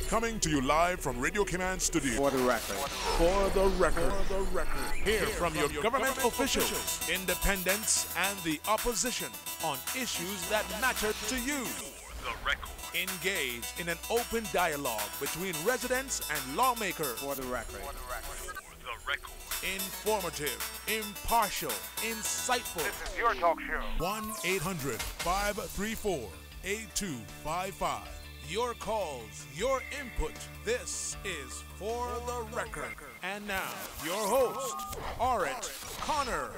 Coming to you live from Radio Cayman Studio. For the record. For the record. Hear from your government officials, independents, and the opposition on issues that matter to you. The record. Engage in an open dialogue between residents and lawmakers. For the record. The record. Informative, impartial, insightful. This is your talk show. 1-800-534-8255. Your calls, your input. This is For the Record. And now, your host, Orit Connor.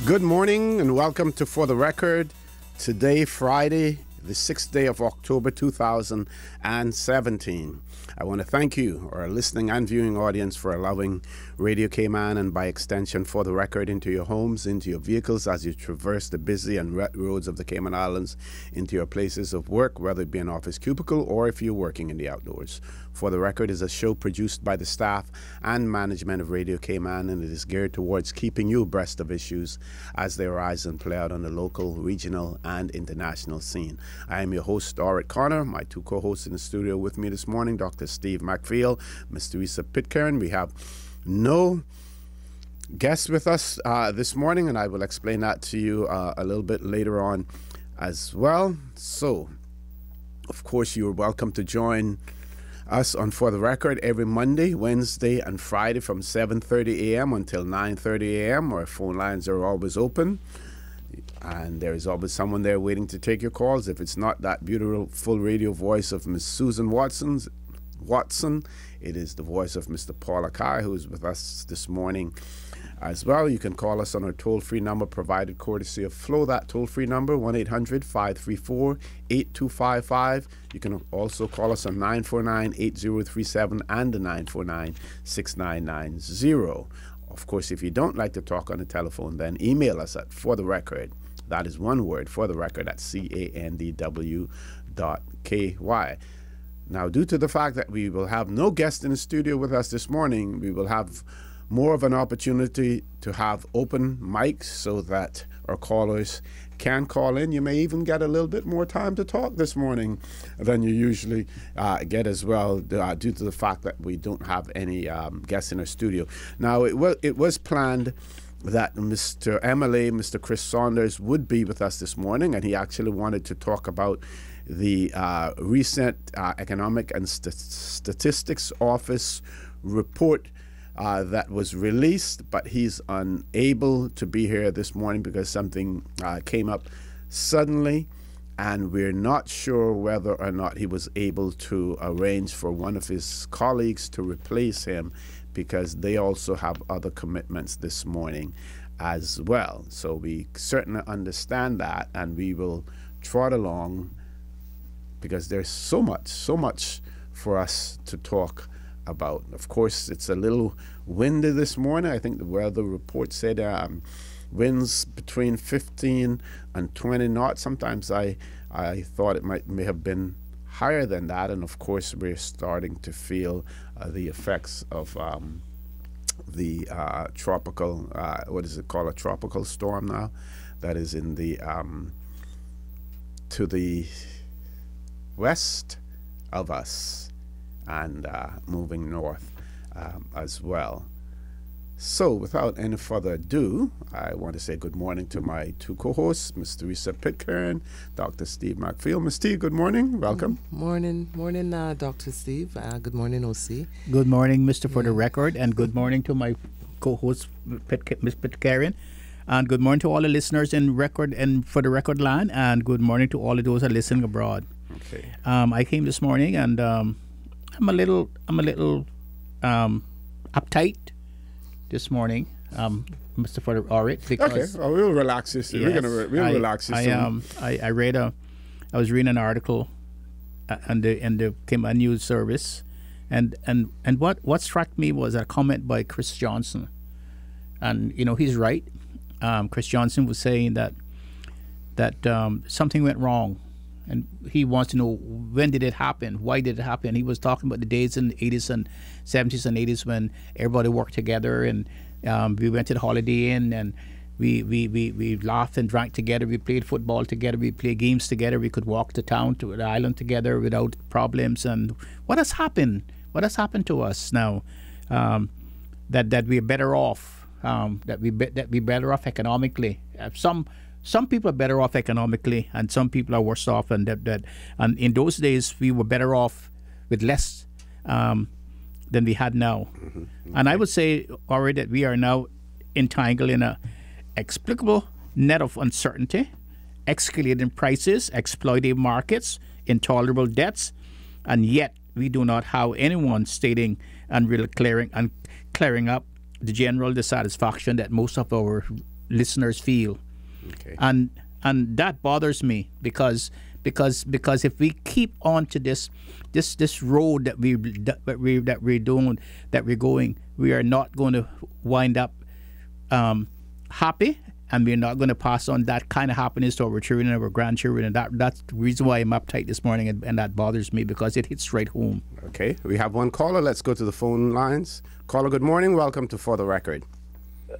Good morning and welcome to For the Record. Today, Friday, the 6th day of October 2017. I want to thank you, our listening and viewing audience, for allowing Radio Cayman and by extension For the Record into your homes, into your vehicles as you traverse the busy and wet roads of the Cayman Islands, into your places of work, whether it be an office cubicle or if you're working in the outdoors. For the Record is a show produced by the staff and management of Radio Cayman, and it is geared towards keeping you abreast of issues as they arise and play out on the local, regional, and international scene. I am your host, Orit Connor. My two co-hosts in the studio with me this morning, Dr. Steve McPhail, Ms. Teresa Pitcairn. We have no guests with us this morning, and I will explain that to you a little bit later on as well. So, of course, you are welcome to join us on For the Record every Monday, Wednesday, and Friday from 7:30 a.m. until 9:30 a.m. Our phone lines are always open, and there is always someone there waiting to take your calls. If it's not that beautiful full radio voice of Miss Susan Watson, it is the voice of Mr. Paul Akai, who is with us this morning as well. You can call us on our toll-free number provided courtesy of Flow. That toll-free number, 1-800-534-8255. You can also call us on 949-8037 and the 949-6990. Of course, if you don't like to talk on the telephone, then email us at For the Record. That is one word, For the Record, at candw.ky. Now, due to the fact that we will have no guest in the studio with us this morning, we will have more of an opportunity to have open mics so that our callers can call in. You may even get a little bit more time to talk this morning than you usually get as well, due to the fact that we don't have any guests in our studio. Now, it was planned that Mr. MLA, Mr. Chris Saunders, would be with us this morning, and he actually wanted to talk about the recent Economic and Statistics Office report that was released, but he's unable to be here this morning because something came up suddenly, and we're not sure whether or not he was able to arrange for one of his colleagues to replace him, because they also have other commitments this morning as well. So we certainly understand that, and we will trot along because there's so much for us to talk about. Of course, it's a little windy this morning. I think the weather report said winds between 15 and 20 knots. Sometimes I thought it may have been higher than that, and of course we're starting to feel the effects of the tropical, what is it called, a tropical storm now, that is in the to the west of us and moving north as well. So without any further ado, I want to say good morning to my two co-hosts, Ms. Teresa Pitcairn, Dr. Steve McPhail. Ms. T, good morning. Welcome. Morning, Dr. Steve. Good morning, OC. Good morning, Mr. For the Record, and good morning to my co-host, Ms. Pitcairn. And good morning to all the listeners in Record and For the Record land, and good morning to all of those who are listening abroad. Okay. I came this morning, and I'm a little uptight this morning, Mr. For Orit, because okay, we'll relax this. Yes, we'll relax this. I was reading an article in the Cayman News Service, and what struck me was a comment by Chris Johnson, and he's right. Chris Johnson was saying that something went wrong, and he wants to know, when did it happen? Why did it happen? He was talking about the days in the 80s and 70s and 80s when everybody worked together, and we went to the Holiday Inn, and We laughed and drank together. We played football together. We played games together. We could walk to town, to the island together without problems. And what has happened? What has happened to us now? That we're better off. That we're better off economically. Some people are better off economically, and some people are worse off. And and in those days we were better off with less than we had now. Mm-hmm. And I would say already that we are now entangled in a explicable net of uncertainty, escalating prices, exploitive markets, intolerable debts, and yet we do not have anyone stating and really clearing up the general dissatisfaction that most of our listeners feel. Okay. And that bothers me because if we keep on to this road that we're going, we are not going to wind up happy, and we're not going to pass on that kind of happiness to our children and our grandchildren. And that's the reason why I'm uptight this morning, and that bothers me because it hits right home. Okay, we have one caller. Let's go to the phone lines. Caller, good morning. Welcome to For the Record.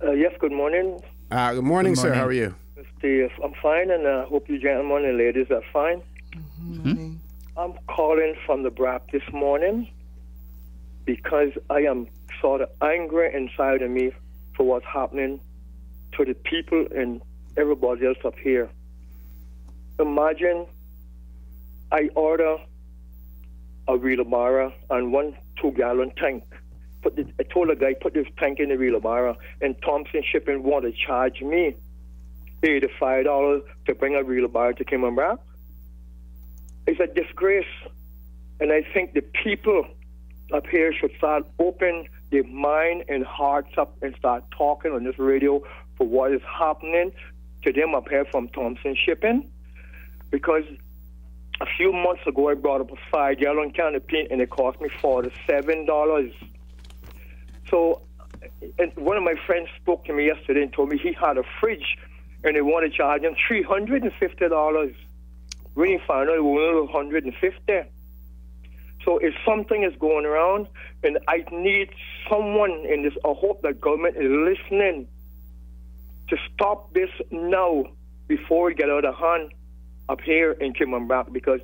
Yes, good morning. Good morning, sir. How are you? Steve, I'm fine, and I hope you gentlemen and ladies are fine. Mm-hmm. I'm calling from the BRAC this morning because I am sort of angry inside of me for what's happening to the people and everybody else up here. Imagine I order a wheelbarrow and 1 2-gallon tank. I told the guy, put this tank in the wheelbarrow, and Thompson Shipping want to charge me $85 to bring a wheelbarrow to Cayman. It's a disgrace. And I think the people up here should start open their mind and hearts up and start talking on this radio for what is happening to them up here from Thompson Shipping. Because a few months ago, I brought up a 5-gallon can of paint, and it cost me $47. So, and one of my friends spoke to me yesterday and told me he had a fridge, and they want to charge him $350. When he found out it was $150. So if something is going around, and I need someone in this, I hope the government is listening to stop this now before we get out of hand up here in Cayman, because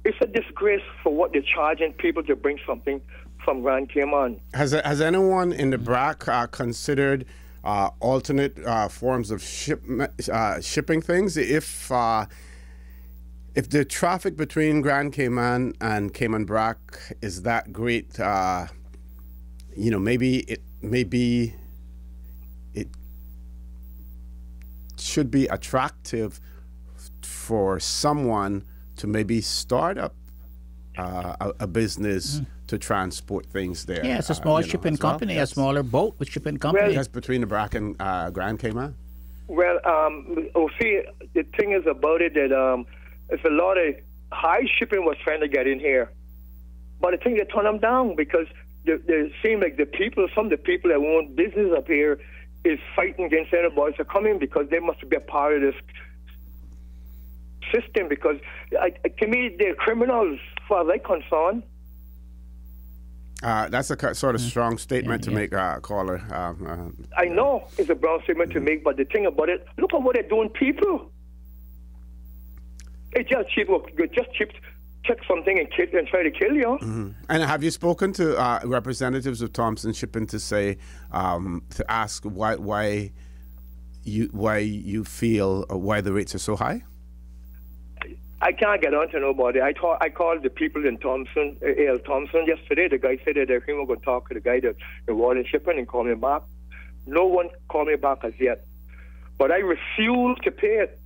it's a disgrace for what they're charging people to bring something from Grand Cayman. Has anyone in the BRAC considered alternate forms of shipping things? If the traffic between Grand Cayman and Cayman BRAC is that great, maybe it should be attractive for someone to maybe start up a business to transport things there. Yeah, it's a small shipping company, a smaller boat with shipping company. Well, that's between the BRAC and Grand Cayman. Well, see, the thing is about it that it's a lot of high shipping was trying to get in here, but I think they turn them down because they seem like some of the people that own business up here is fighting against anybody to come in because they must be a part of this system. Because to me, they're criminals, as far as I'm concerned. That's a sort of strong statement to make, caller. I know it's a brown statement to make, but the thing about it, look at what they're doing, people. It's just cheap. Check something and try to kill you. Mm-hmm. And have you spoken to representatives of Thompson Shipping to say, to ask why you feel why the rates are so high? I can't get on to nobody. I called the people in Thompson, A.L. Thompson yesterday. The guy said that he was going to talk to the guy that involved in shipping and call me back. No one called me back as yet. But I refuse to pay it.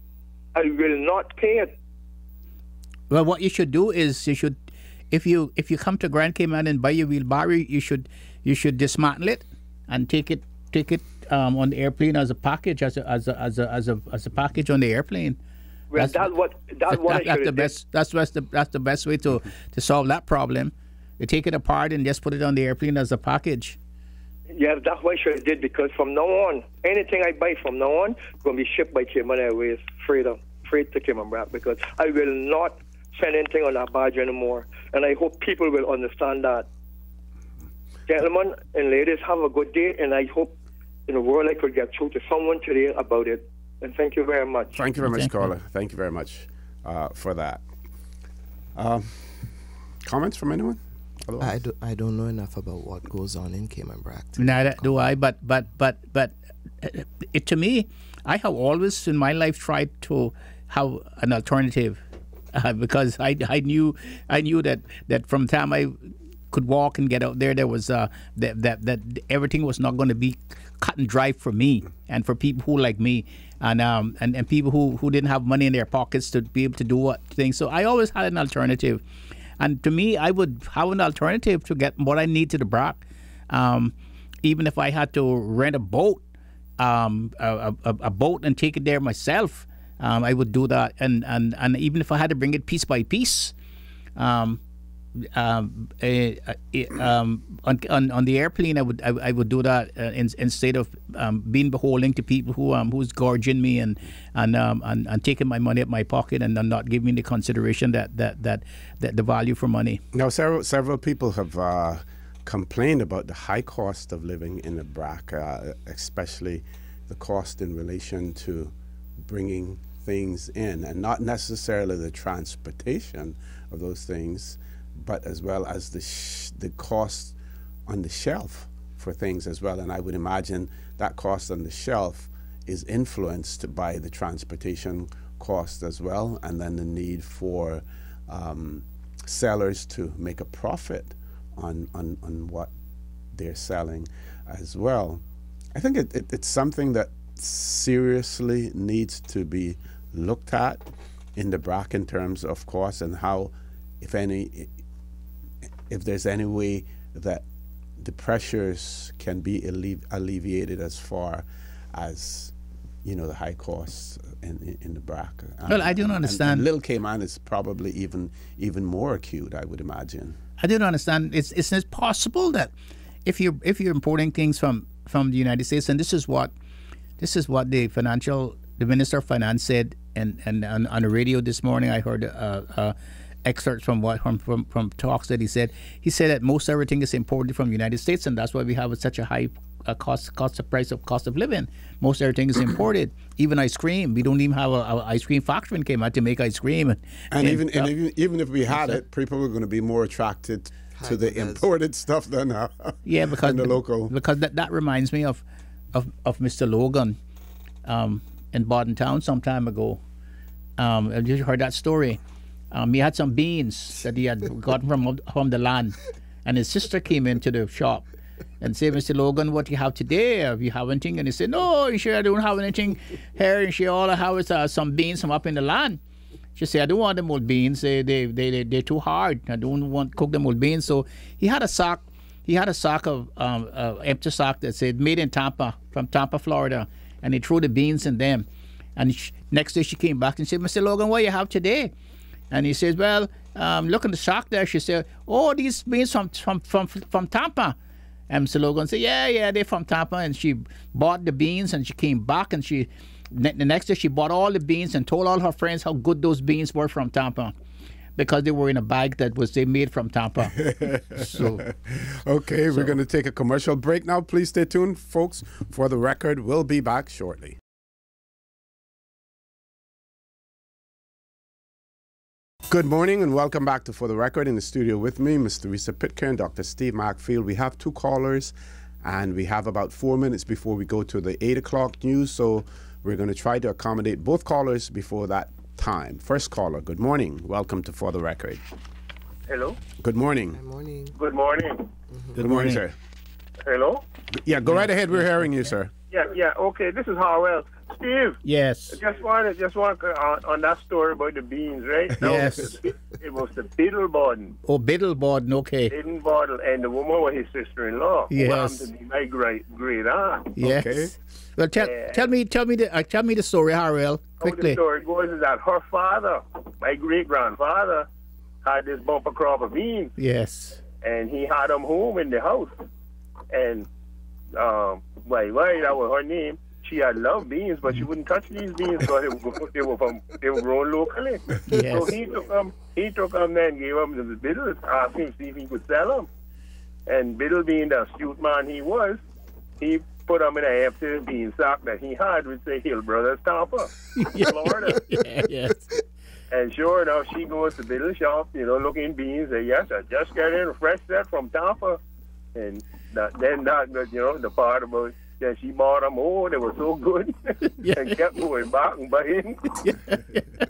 I will not pay it. Well, what you should do is if you come to Grand Cayman and buy your wheelbarrow, you should dismantle it and take it on the airplane as a package as a package on the airplane. Well, that's what I should have. That's the best way to solve that problem. You take it apart and just put it on the airplane as a package. Yeah, that's what I should have did, because from now on, anything I buy from now on is going to be shipped by Cayman Airways, freight to Cayman BRAC, because I will not send anything on that barge anymore. And I hope people will understand that. Gentlemen and ladies, have a good day, and I hope in the world I could get through to someone today about it. And thank you very much. Thank you very much, caller. Thank you very much for that. Comments from anyone? I don't know enough about what goes on in Cayman Brac. Neither do I. But to me, I have always in my life tried to have an alternative because I knew that from the time I could walk and get out there was that everything was not going to be cut and dry for me and for people who like me and people who didn't have money in their pockets to be able to do what things. So I always had an alternative. And to me, I would have an alternative to get what I need to the Brac. Even if I had to rent a boat, a boat and take it there myself, I would do that. And even if I had to bring it piece by piece, on the airplane, I would do that instead of being beholden to people who's gorging me and taking my money out of my pocket and not giving me the consideration that the value for money. Now, several people have complained about the high cost of living in the Brac, especially the cost in relation to bringing things in, and not necessarily the transportation of those things, but as well as the cost on the shelf for things as well. And I would imagine that cost on the shelf is influenced by the transportation cost as well, and then the need for sellers to make a profit on what they're selling as well. I think it's something that seriously needs to be looked at in the Brac in terms of cost and how, if there's any way that the pressures can be alleviated as far as, the high costs in the Brac. Well, I don't understand. And Little Cayman is probably even more acute, I would imagine. I don't understand. It's possible that if you're importing things from the United States, and this is what the Minister of Finance said, and on the radio this morning, I heard excerpts from talks that he said that most everything is imported from the United States, and that's why we have such a high cost of living. Most everything is imported, even ice cream. We don't even have a ice cream factory in Cayman to make ice cream. And even if we had it, people are going to be more attracted to the imported stuff than because the local. Because that reminds me of Mr. Logan in Bodden Town some time ago. You heard that story. He had some beans that he had gotten from the land, and his sister came into the shop and said, "Mr. Logan, what do you have today? Have you have anything?" And he said, "No, sure, I don't have anything here. And she all I have is some beans from up in the land." She said, "I don't want them old beans. They're too hard. I don't want to cook them old beans." So he had a sack. He had a sack of empty sack that said "Made in Tampa," from Tampa, Florida, and he threw the beans in them. And next day she came back and said, "Mr. Logan, what do you have today?" And he says, "Well, look in the sack there." She said, "Oh, these beans from Tampa." And Mr. Logan said, "Yeah, they're from Tampa." And she bought the beans, and she came back, and the next day she bought all the beans and told all her friends how good those beans were from Tampa, because they were in a bag that they made from Tampa. Okay, we're going to take a commercial break now. Please stay tuned, folks. For the record, we'll be back shortly. Good morning and welcome back to For the Record. In the studio with me, Ms. Teresa Pitcairn, Dr. Steve Macfield. We have two callers and we have about 4 minutes before we go to the 8 o'clock news, so we're going to try to accommodate both callers before that time. First caller, good morning. Welcome to For the Record. Hello? Good morning. Good morning. Good morning. Mm-hmm. Good morning, sir. Hello? Yeah, go right ahead. We're hearing you, sir. Yeah, okay. This is Harwell. Steve. Yes. Just want on that story about the beans, right? Yes. It was the Biddleborden. Oh, Biddleborden, okay. Biddleborden, and the woman was his sister-in-law. Yes. Who happened to be my great aunt. Yes. Okay. Well, tell me the story, Harwell, quickly. How the story goes is that her father, my great-grandfather, had this bumper crop of beans. Yes. And he had them home in the house. And that was her name. She had loved beans, but she wouldn't touch these beans because they were grown locally. Yes. So he took them then, gave them to the Biddle, asked him to see if he could sell them. And Biddle, being the astute man he was, he put him in a half-tin bean sack that he had with the Hill Brothers Tampa, Florida. Yes. And sure enough, she goes to the little shop, looking beans. And yes, I just got in a fresh set from Tampa. And the part about that she bought them, they were so good. And kept going back and buying.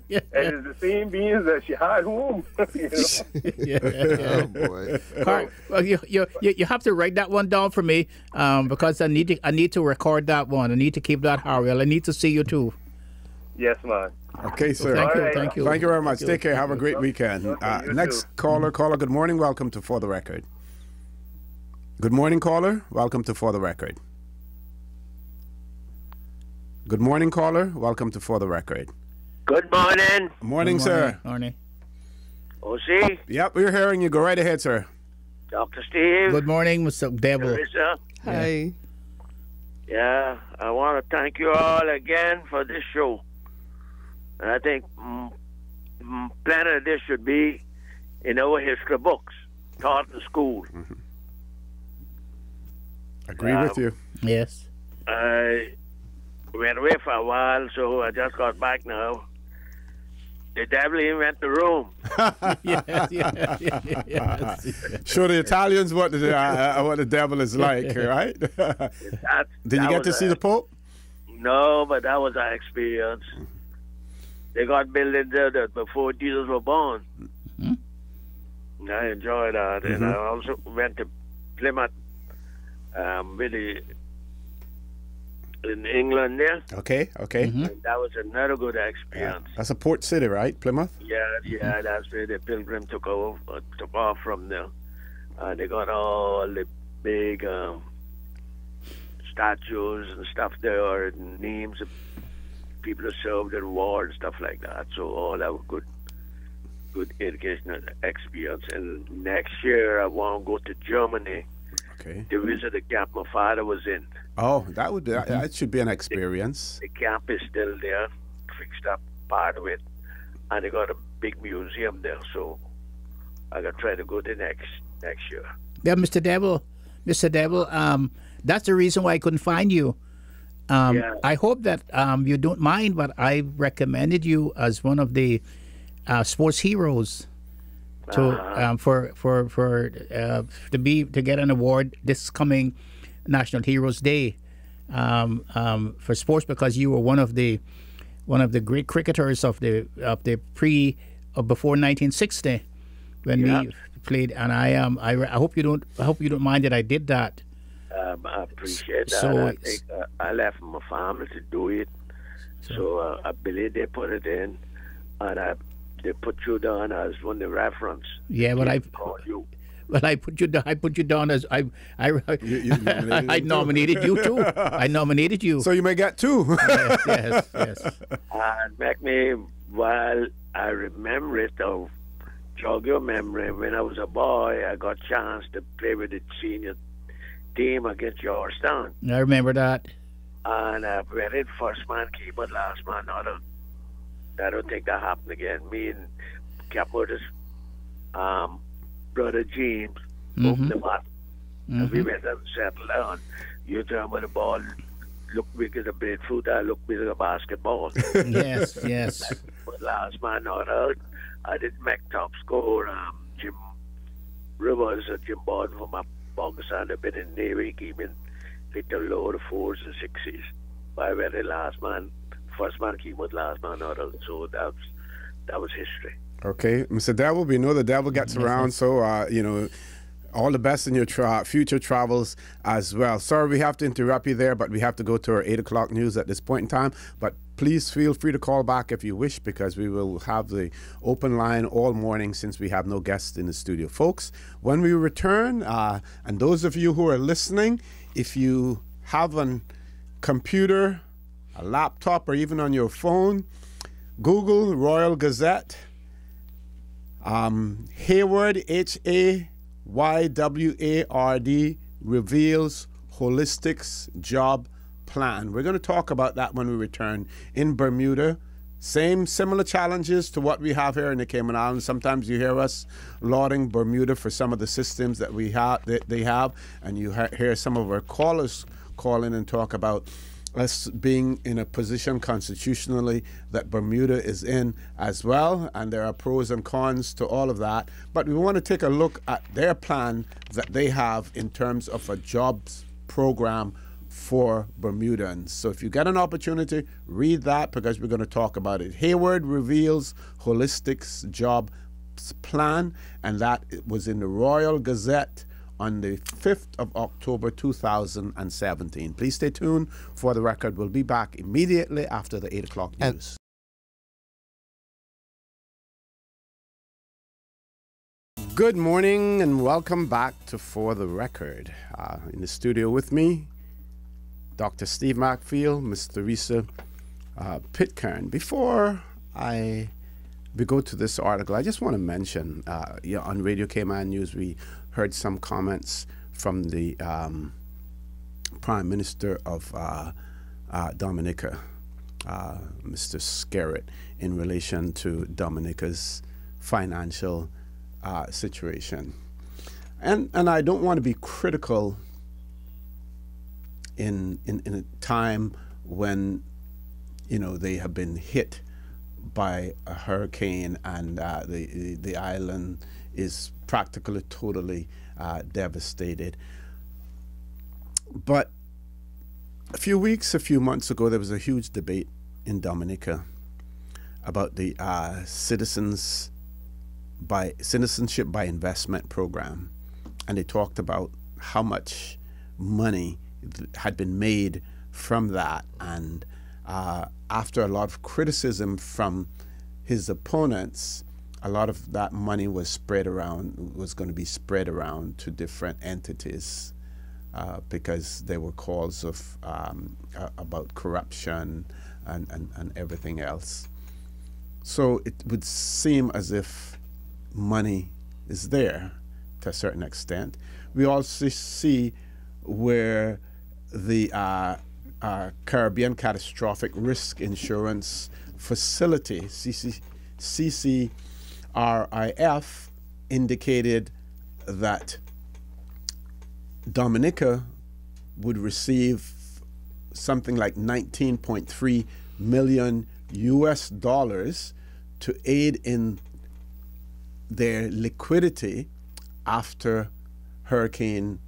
And it's the same beans that she had home. Oh boy. Carl, well, you have to write that one down for me, because I need to record that one. I need to keep that, Harwell. I need to see you too. Yes, man. Okay, sir. Thank you. Thank you very much. Take care. Have a great weekend. Next caller. Good morning. Welcome to For the Record. Good morning, caller. Welcome to For the Record. Good morning, caller. Welcome to For the Record. Good morning. Morning, sir. Morning. O.C.? Yep, we're hearing you. Go right ahead, sir. Dr. Steve? Good morning, Mr. Devil. Teresa? Hi. Yeah, I want to thank you all again for this show. And I think plenty of this should be in our history books, taught in school. Mm-hmm. Agree with you. Yes. I went away for a while, so I just got back now. The devil invented the room. yes. Show the Italians what the devil is like, right? Did you get to see the Pope? No, but that was our experience. They got buildings there that before Jesus was born. Mm-hmm. I enjoyed that. Mm-hmm. And I also went to Plymouth, really in England there. Okay. Mm-hmm. And that was another good experience. That's a port city, right? Plymouth? Yeah, that's where the pilgrim took off from there. They got all the big statues and stuff there, and names of people who served in war and stuff like that. So all that was good educational experience. And next year I want to go to Germany. Okay. To visit the camp my father was in. Oh, that should be an experience. The camp is still there, fixed up part of it, and they got a big museum there. So I got to try to go there next year. Yeah, Mr. Devil, that's the reason why I couldn't find you. I hope that you don't mind, but I recommended you as one of the sports heroes to get an award this coming National Heroes Day for sports, because you were one of the great cricketers of the before 1960 when we played, and I hope you don't mind that I did that. I appreciate that. So I think I left my family to do it, so I believe they put it in, and they put you down as one of the reference. Yeah, but I put you down as I nominated you too. I nominated you. So you may get two. yes. And make me, while I remember it, or jog your memory, when I was a boy, I got a chance to play with the senior team against Georgetown. I remember that. And I went in first man keeper, last man out. I don't think that happened again. Me and Capwood's brother James opened the mat. And we went and settled down. You turn about the ball, look big as a breadfruit, I look big as a basketball. Yes. But last man out, I didn't make top score. Jim Rivers and Jim Borden from my Pakistan have been in the Navy, keeping hit the low the 4s and 6s. I went the last man. First man came with last man out, so that was history. Okay, Mr. Devil, we know the devil gets around, so all the best in your future travels as well. Sorry, we have to interrupt you there, but we have to go to our 8 o'clock news at this point in time. But please feel free to call back if you wish, because we will have the open line all morning since we have no guests in the studio. Folks, when we return, and those of you who are listening, if you have a computer, a laptop, or even on your phone, Google Royal Gazette, Hayward, HAYWARD, reveals Holistics job plan. We're going to talk about that when we return in Bermuda. Similar challenges to what we have here in the Cayman Islands. Sometimes you hear us lauding Bermuda for some of the systems that they have, and you hear some of our callers call in and talk about us being in a position constitutionally that Bermuda is in as well, and there are pros and cons to all of that. But we want to take a look at their plan that they have in terms of a jobs program for Bermudans. So if you get an opportunity, read that, because we're going to talk about it. Hayward reveals Holistic's jobs plan, and that was in the Royal Gazette on the 5th of October 2017. Please stay tuned for the record. We'll be back immediately after the 8 o'clock news. Good morning and welcome back to For the Record. In the studio with me, Dr. Steve Macfield, Ms. Theresa Pitcairn. Before we go to this article, I just want to mention, on Radio Cayman News, we heard some comments from the Prime Minister of Dominica, Mr. Skerritt, in relation to Dominica's financial situation. And I don't want to be critical in a time when, they have been hit by a hurricane and the island is practically totally devastated. But a few months ago, there was a huge debate in Dominica about the citizenship by investment program, and they talked about how much money had been made from that, and after a lot of criticism from his opponents, a lot of that money was going to be spread around to different entities, because there were calls of about corruption and everything else. So it would seem as if money is there to a certain extent. We also see where the Caribbean Catastrophic Risk Insurance Facility, CCRIF, indicated that Dominica would receive something like $19.3 million to aid in their liquidity after Hurricane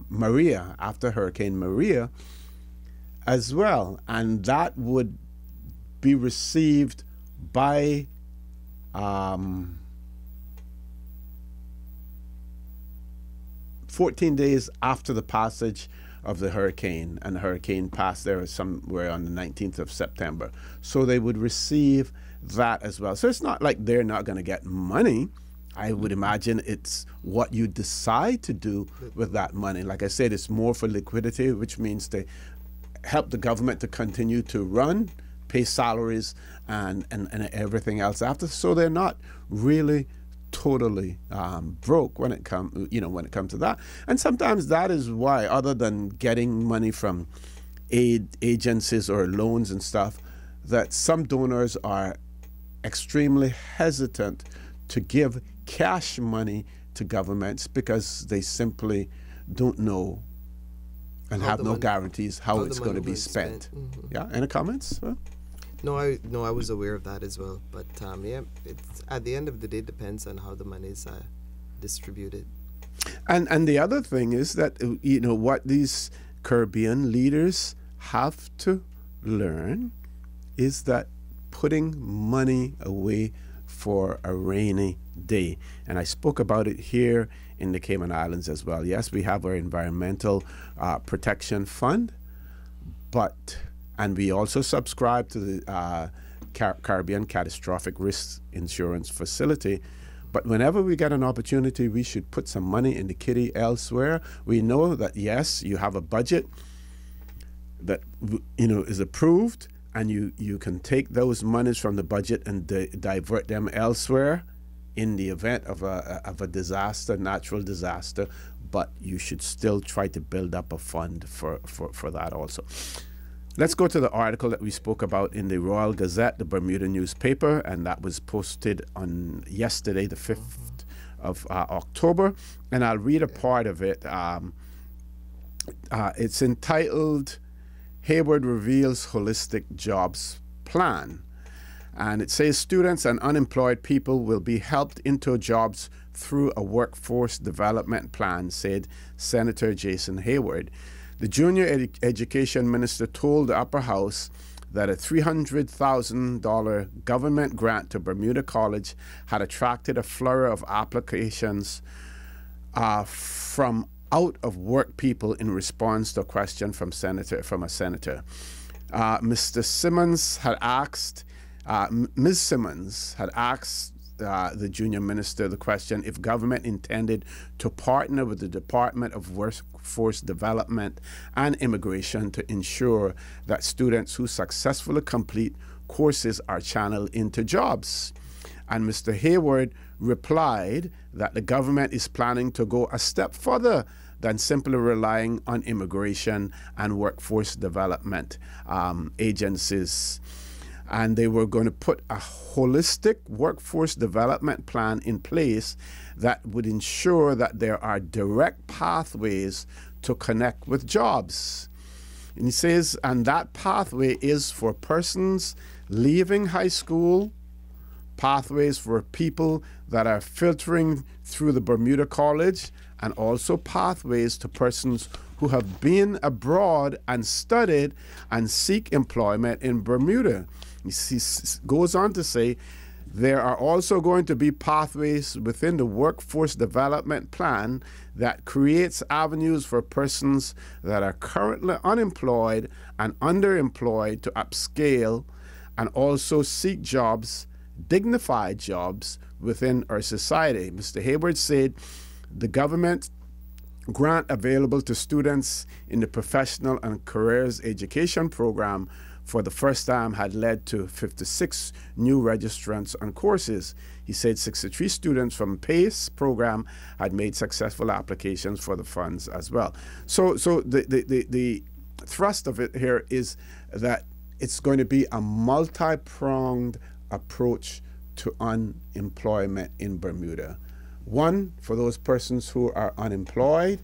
Maria as well, and that would be received by 14 days after the passage of the hurricane, and the hurricane passed there somewhere on the 19th of September. So they would receive that as well. So it's not like they're not going to get money. I would imagine it's what you decide to do with that money. Like I said, it's more for liquidity, which means they help the government to continue to run, pay salaries, and everything else after. So they're not really totally broke when it comes to that. And sometimes that is why, other than getting money from aid agencies or loans and stuff, that some donors are extremely hesitant to give cash money to governments because they simply don't know and have no guarantees how it's going to be spent. Mm-hmm. Yeah, any comments? No, I was aware of that as well. But yeah, it's at the end of the day depends on how the money is distributed. And the other thing is that what these Caribbean leaders have to learn is that putting money away for a rainy day. And I spoke about it here in the Cayman Islands as well. Yes, we have our Environmental Protection Fund, and we also subscribe to the Caribbean Catastrophic Risk Insurance Facility. But whenever we get an opportunity, we should put some money in the kitty elsewhere. We know that, yes, you have a budget that is approved, and you can take those monies from the budget and divert them elsewhere in the event of a disaster, natural disaster. But you should still try to build up a fund for that also. let's go to the article that we spoke about in the Royal Gazette, the Bermuda newspaper, and that was posted on yesterday, the 5th of October. And I'll read a part of it. It's entitled, Hayward Reveals Holistic Jobs Plan. And it says students and unemployed people will be helped into jobs through a workforce development plan, said Senator Jason Hayward. The junior education minister told the upper house that a $300,000 government grant to Bermuda College had attracted a flurry of applications from out-of-work people in response to a question from a senator. Mr. Simmons had asked, Ms. Simmons had asked the junior minister the question if government intended to partner with the Department of Workforce Development and Immigration to ensure that students who successfully complete courses are channeled into jobs. And Mr. Hayward replied that the government is planning to go a step further than simply relying on immigration and workforce development agencies. And they were going to put a holistic workforce development plan in place that would ensure that there are direct pathways to connect with jobs. And he says, and that pathway is for persons leaving high school, pathways for people that are filtering through the Bermuda College, and also pathways to persons who have been abroad and studied and seek employment in Bermuda. He goes on to say, there are also going to be pathways within the workforce development plan that creates avenues for persons that are currently unemployed and underemployed to upscale and also seek jobs, dignified jobs within our society. Mr. Hayward said the government grant available to students in the professional and careers education program for the first time had led to 56 new registrants on courses. He said 63 students from PACE program had made successful applications for the funds as well. So the thrust of it here is that it's going to be a multi-pronged approach to unemployment in Bermuda. One for those persons who are unemployed,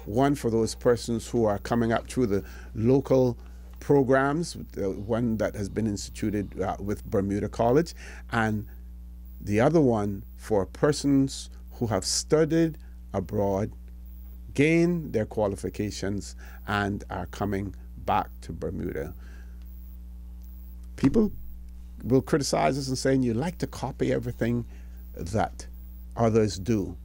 one for those persons who are coming up through the local programs, one that has been instituted with Bermuda College, and the other one for persons who have studied abroad, gained their qualifications, and are coming back to Bermuda. People will criticize us and saying you like to copy everything that others do.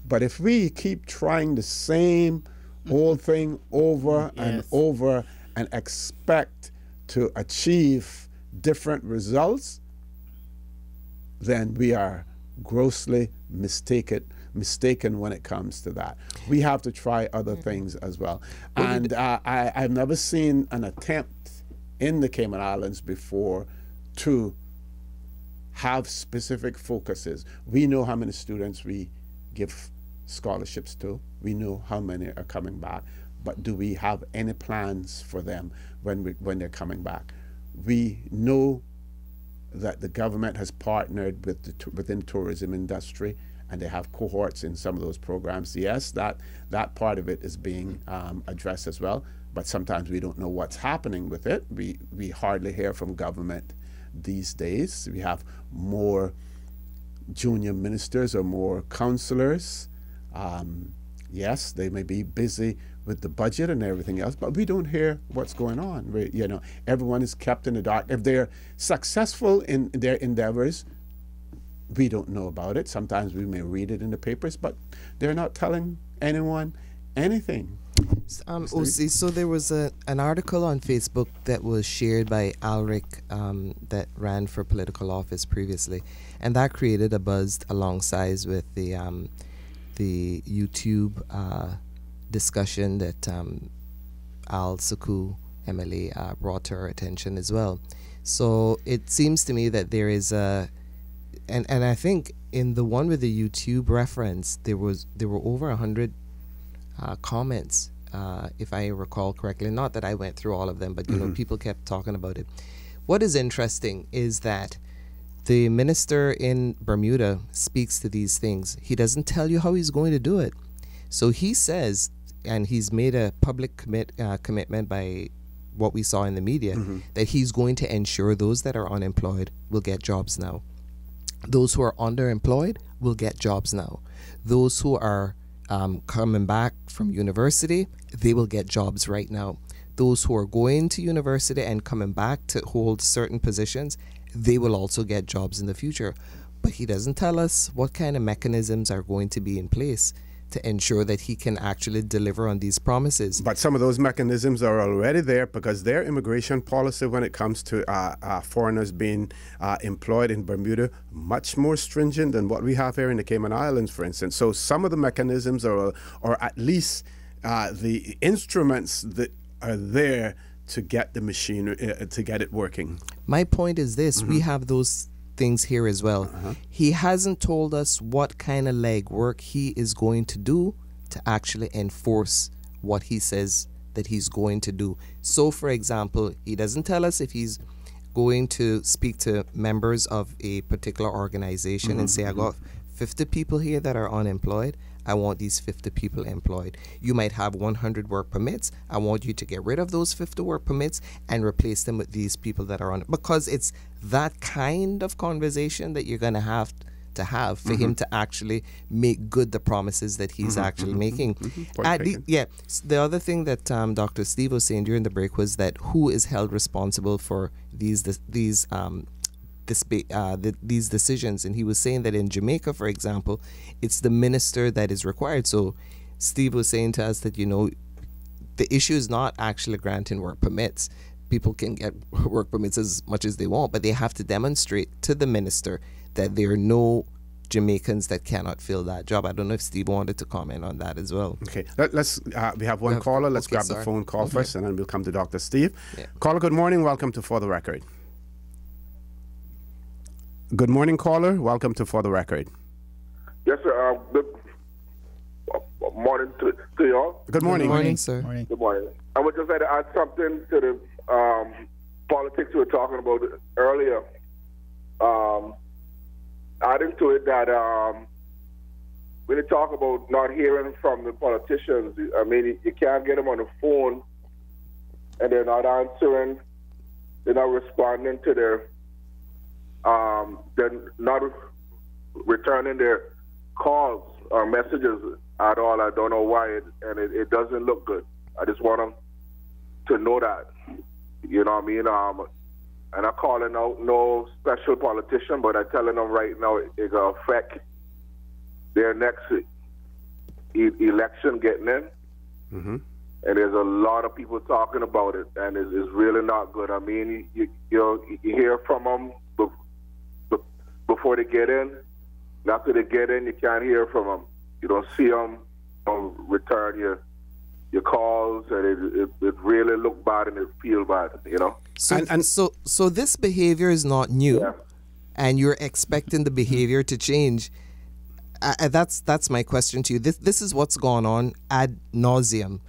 But if we keep trying the same old thing over and over and expect to achieve different results, then we are grossly mistaken when it comes to that. We have to try other things as well. And I've never seen an attempt in the Cayman Islands before to have specific focuses. We know how many students we give scholarships to. We know how many are coming back. But do we have any plans for them when they're coming back? We know that the government has partnered with within tourism industry, and they have cohorts in some of those programs. Yes, that part of it is being addressed as well. But sometimes we don't know what's happening with it. We hardly hear from government these days. We have more junior ministers or more counselors. Yes, they may be busy with the budget and everything else, but we don't hear what's going on. Everyone is kept in the dark. If they're successful in their endeavors, we don't know about it. Sometimes we may read it in the papers, but they're not telling anyone anything. OC, so there was an article on Facebook that was shared by Alric that ran for political office previously, and that created a buzz alongside with the YouTube discussion that Al Suku MLA brought to our attention as well. So it seems to me that there is and I think in the one with the YouTube reference there were over 100 comments if I recall correctly. Not that I went through all of them, but you know, people kept talking about it. What is interesting is that the minister in Bermuda speaks to these things. He doesn't tell you how he's going to do it. So he says, and he's made a public commitment by what we saw in the media, that he's going to ensure those that are unemployed will get jobs now. Those who are underemployed will get jobs now. Those who are coming back from university, they will get jobs right now. Those who are going to university and coming back to hold certain positions, they will also get jobs in the future. But he doesn't tell us what kind of mechanisms are going to be in place to ensure that he can actually deliver on these promises. But some of those mechanisms are already there, because their immigration policy when it comes to foreigners being employed in Bermuda, much more stringent than what we have here in the Cayman Islands, for instance. So some of the mechanisms are, or at least the instruments that are there to get the machine, to get it working. My point is this, we have those things here as well. He hasn't told us what kind of legwork he is going to do to actually enforce what he says that he's going to do. So, for example, he doesn't tell us if he's going to speak to members of a particular organization and say, I got 50 people here that are unemployed. I want these 50 people employed. You might have 100 work permits. I want you to get rid of those 50 work permits and replace them with these people that are on it. Because it's that kind of conversation that you're going to have for him to actually make good the promises that he's actually making. The other thing that Dr. Steve was saying during the break was that who is held responsible for these decisions, and he was saying that in Jamaica, for example, it's the minister that is required. So Steve was saying to us that, you know, the issue is not actually granting work permits. People can get work permits as much as they want, but they have to demonstrate to the minister that there are no Jamaicans that cannot fill that job. I don't know if Steve wanted to comment on that as well. Okay, let's we have one caller. Let's grab the phone call first, and then we'll come to Dr. Steve. Caller, good morning. Welcome to For the Record. Good morning, caller. Welcome to For the Record. Yes, sir. Good morning to y'all. Good morning. Good morning, sir. Good morning. I would just like to add something to the politics we were talking about earlier. Adding to it that when they talk about not hearing from the politicians, I mean, you can't get them on the phone and they're not answering, they're not responding to their they're not returning their calls or messages at all. I don't know why, it doesn't look good. I just want them to know that. You know what I mean? And I'm calling out no special politician, but I'm telling them right now it's going to affect their next election getting in. And there's a lot of people talking about it, and it's really not good. I mean, you hear from them before they get in. And after they get in, you can't hear from them. You don't see them return your calls, and it really look bad and it feel bad, you know. So this behavior is not new, and you're expecting the behavior to change. That's my question to you. This is what's gone on ad nauseum,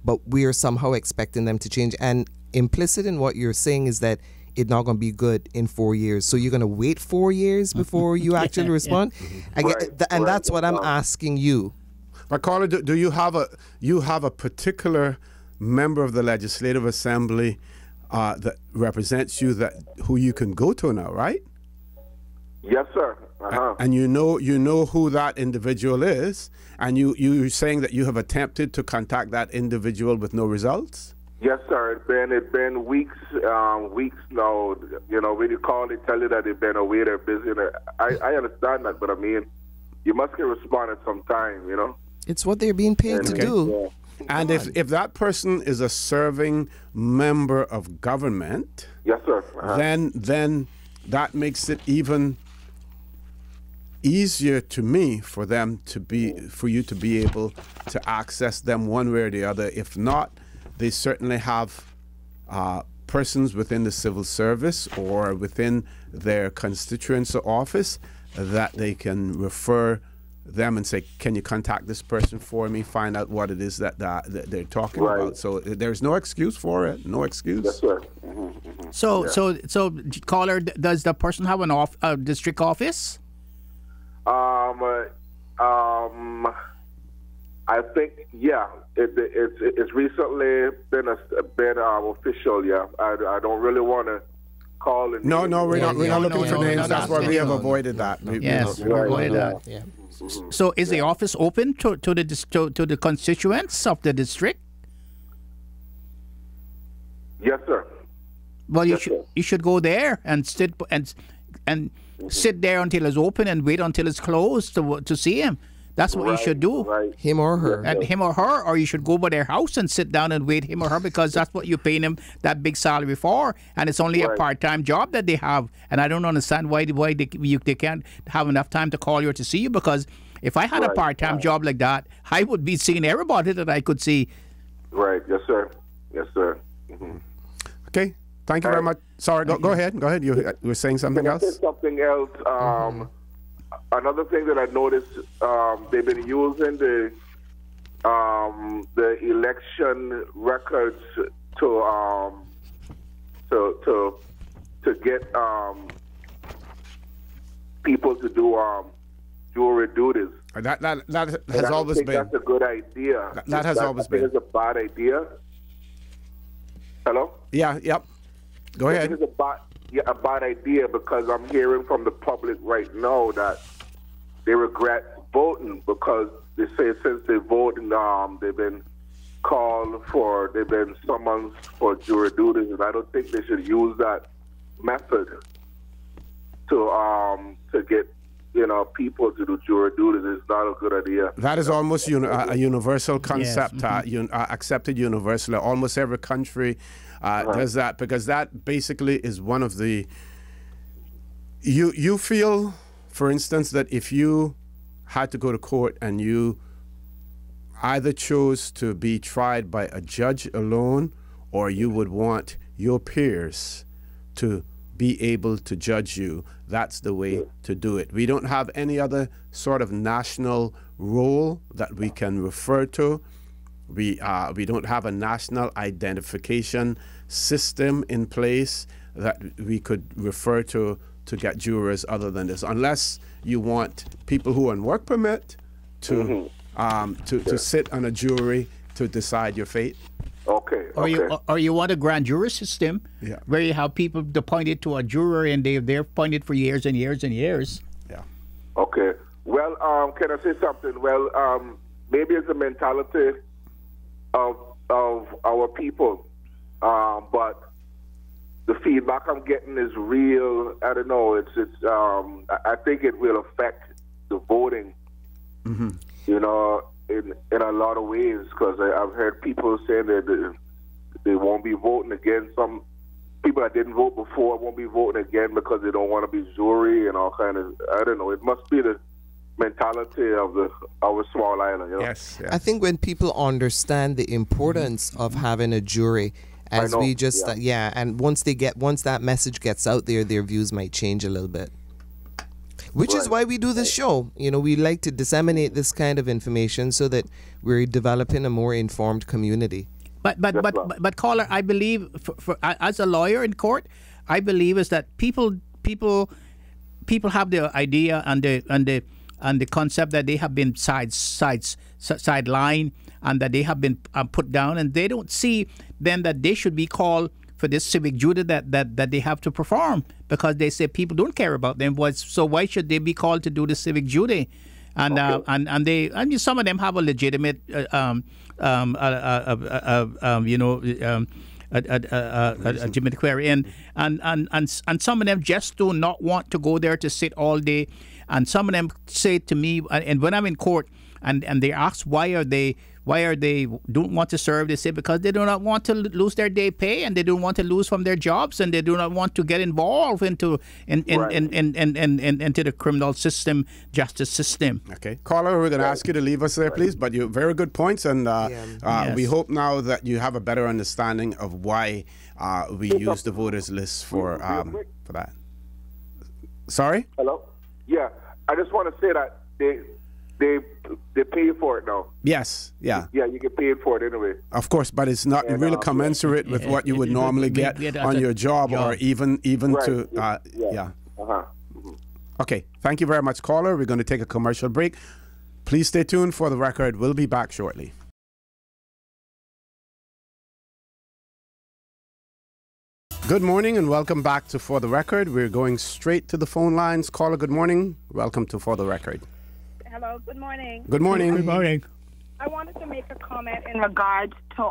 but we are somehow expecting them to change. And implicit in what you're saying is that it's not going to be good in 4 years. So you're going to wait 4 years before you actually respond? That's what I'm asking you. But caller, do you have a particular member of the Legislative Assembly that represents you, who you can go to now, right? Yes, sir. And you know who that individual is, and you're saying that you have attempted to contact that individual with no results? Yes, sir. It's been weeks now. You know, when you call, they tell you that they've been away, they're busy. I understand that, but I mean, you must get responded sometime, you know? It's what they're being paid to do. And if that person is a serving member of government, yes, sir. Then that makes it even easier to me for you to be able to access them one way or the other. If not, they certainly have persons within the civil service or within their constituency office that they can refer them and say, can you contact this person for me, find out what it is that they're talking about. So there's no excuse for it. No excuse. Yes, sir. So caller, does the person have a district office? I think, it's recently been official. Yeah, I don't really want to call it. No, we're not looking for names. That's why we have avoided that. Yes, we avoided that. Yeah. So is the office open to the constituents of the district? Yes, sir. Well, Yes, sir. you should go there and sit sit there until it's open and wait until it's closed to see him. That's what you should do. Right. Him or her. And him or her, or you should go by their house and sit down and wait him or her, because that's what you're paying them that big salary for, and it's only a part-time job that they have. And I don't understand why they can't have enough time to call you or to see you, because if I had a part-time job like that, I would be seeing everybody that I could see. Right. Yes, sir. Yes, sir. Okay. Thank you very much. Sorry, go ahead. You were saying something Can I else? say something else? Another thing that I noticed, they've been using the election records to get people to do jury duties. That has And I always think been. that's a good idea. That has always I think been. it's a bad idea. Hello? Yeah. Yep. Go I ahead. think it's a bad idea, because I'm hearing from the public right now that they regret voting, because they say since they voted, they've been they've been summoned for jury duties, and I don't think they should use that method to get people to do jury duties. It's not a good idea. That is almost a universal concept, accepted universally. Almost every country does that, because that basically is one of the. You feel, for instance, that if you had to go to court and you either chose to be tried by a judge alone, or you would want your peers to be able to judge you, that's the way to do it. We don't have any other sort of national role that we can refer to. We don't have a national identification system in place that we could refer to get jurors other than this, unless you want people who are on work permit to sit on a jury to decide your fate. Okay. Or you want a grand jury system where you have people appointed to a jury and they're appointed for years and years and years. Yeah. Okay. Well, can I say something? Well, maybe it's a mentality of our people, but the feedback I'm getting is real. I don't know. I think it will affect the voting. Mm-hmm. In a lot of ways, because I've heard people saying that they won't be voting again. Some people that didn't vote before won't be voting again because they don't want to be jury and all kind of. I don't know. It must be the mentality of our small island. Yes. I think when people understand the importance of having a jury, as we just and once that message gets out there, their views might change a little bit. Which is why we do this show. We like to disseminate this kind of information so that we're developing a more informed community. But caller, I believe, as a lawyer in court, I believe is that people have the idea and the concept that they have been sidelined and that they have been put down, and they don't see then that they should be called for this civic duty that they have to perform, because they say people don't care about them. So why should they be called to do the civic duty? And some of them have a legitimate legitimate query, and some of them just do not want to go there to sit all day. And some of them say to me, and when I'm in court, and they ask why are they don't want to serve, they say because they do not want to lose their day pay, and they don't want to lose from their jobs, and they do not want to get involved into the criminal system, justice system. Okay, caller, we're going to ask you to leave us there, please. But you very good points, and we hope now that you have a better understanding of why we use the voters list for that. Sorry. Hello. Yeah, I just want to say that they pay for it now. Yes, yeah. Yeah, you get paid for it anyway. Of course, but it's not really commensurate with what you would normally get on your job, or even Right. to, yeah. Okay, thank you very much, caller. We're going to take a commercial break. Please stay tuned for the record. We'll be back shortly. Good morning and welcome back to For the Record. We're going straight to the phone lines. Caller, good morning. Welcome to For the Record. Hello, good morning. Good morning. Good morning. I wanted to make a comment in regards to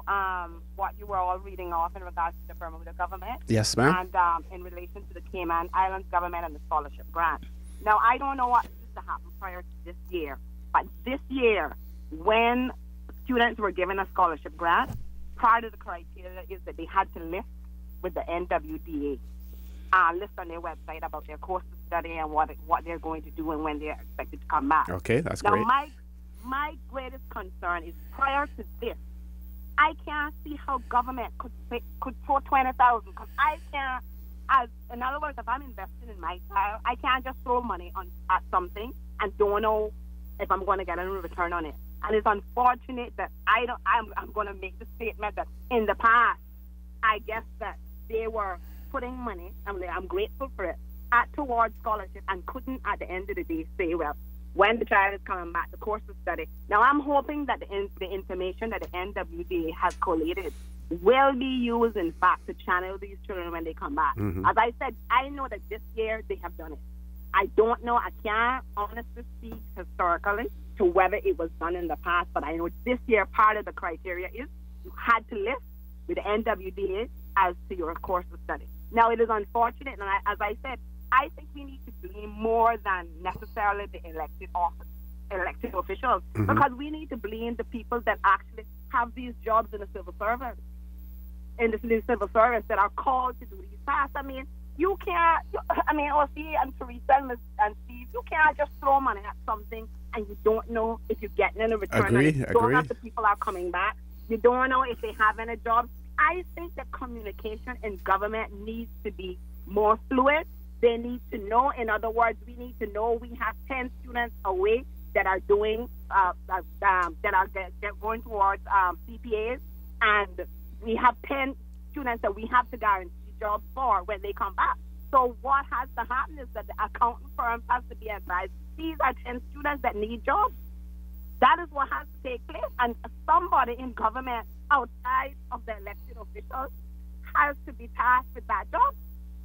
what you were all reading off in regards to the Bermuda government. Yes, ma'am. And in relation to the Cayman Islands government and the scholarship grant. Now, I don't know what used to happen prior to this year, but this year, when students were given a scholarship grant, part of the criteria is that they had to list with the NWDA, list on their website about their course of study and what they're going to do and when they're expected to come back. Okay, that's now, great. my greatest concern is prior to this, I can't see how government could throw 20,000 because I can't. In other words, if I'm investing in my child, I can't just throw money at something and don't know if I'm going to get a return on it. And it's unfortunate that I'm going to make the statement that in the past, I guess that they were putting money, I'm grateful for it, towards scholarship and couldn't at the end of the day say, well, when the child is coming back, the course of study. Now, I'm hoping that the information that the NWDA has collated will be used, in fact, to channel these children when they come back. Mm-hmm. As I said, I know that this year they have done it. I don't know, I can't honestly speak historically to whether it was done in the past, but I know this year part of the criteria is you had to list with the NWDA as to your course of study. Now, it is unfortunate, and as I said, I think we need to blame more than necessarily the elected officials, because we need to blame the people that actually have these jobs in the civil service, that are called to do these tasks. I mean, you can't, OC and Teresa and Steve, you can't just throw money at something and you don't know if you're getting any return. You don't know if the people are coming back. You don't know if they have any jobs. I think that communication in government needs to be more fluid. They need to know. In other words, we need to know we have 10 students away that are doing that are going towards CPAs, and we have 10 students that we have to guarantee jobs for when they come back. So what has to happen is that the accounting firm has to be advised. These are 10 students that need jobs. That is what has to take place, and somebody in government outside of the elected officials has to be tasked with that job.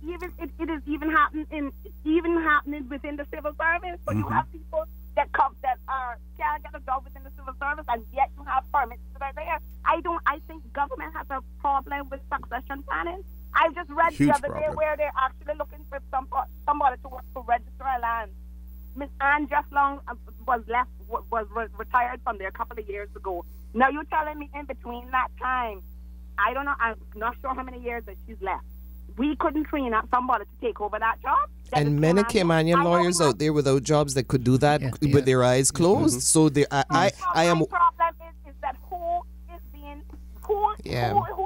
It is even happening within the civil service. So you have people that can't get a job within the civil service, and yet you have permits that are there. I think government has a problem with succession planning. I just read the other day where they're actually looking for somebody to work for Register of Land. Miss Anne just long was retired from there a couple of years ago. Now you're telling me in between that time, I don't know, I'm not sure how many years that she's left. We couldn't train up somebody to take over that job. And many Caymanian lawyers out there without jobs that could do that with their eyes closed. So I am. My problem is that who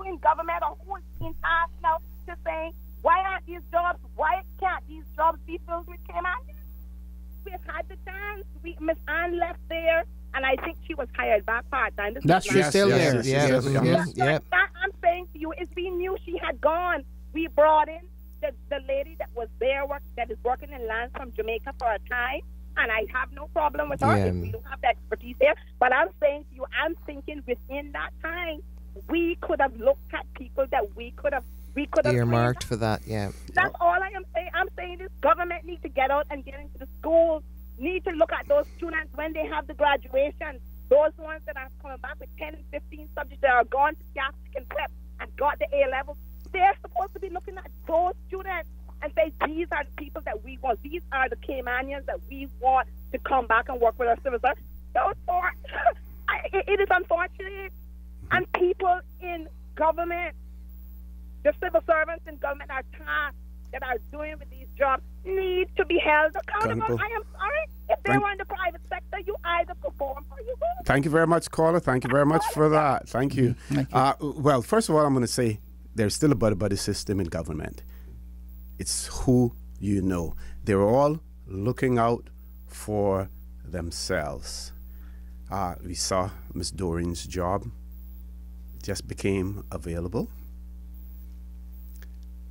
in government or who is being tasked now to say, why aren't these jobs? Why can't these jobs be filled with Caymanians? We've had the chance. Miss Anne left there, and I think she was hired back part-time. That's she's still there. I'm saying to you, it's we knew she had gone. We brought in the lady that was there, that is working in land from Jamaica for a time, and I have no problem with her if we don't have the expertise there. But I'm saying to you, I'm thinking within that time, we could have looked at people that we could have earmarked for that. Yeah, that's all I am saying. I'm saying this government needs to get out and get into the schools. Need to look at those students when they have the graduation. Those ones that are coming back with 10 and 15 subjects that are gone to Catholic and prep and got the A level. They're supposed to be looking at those students and say, these are the people that we want. These are the Caymanians that we want to come back and work with our civil service. It is unfortunate. And people in government, the civil servants in government are tasked that are doing with these jobs need to be held accountable. I am sorry. If they were in the private sector, you either perform or you won't. Thank you very much, caller. Thank you very much for that. Thank you. Well, first of all, I'm going to say there's still a buddy system in government. It's who you know. They're all looking out for themselves. We saw Miss Doreen's job just became available,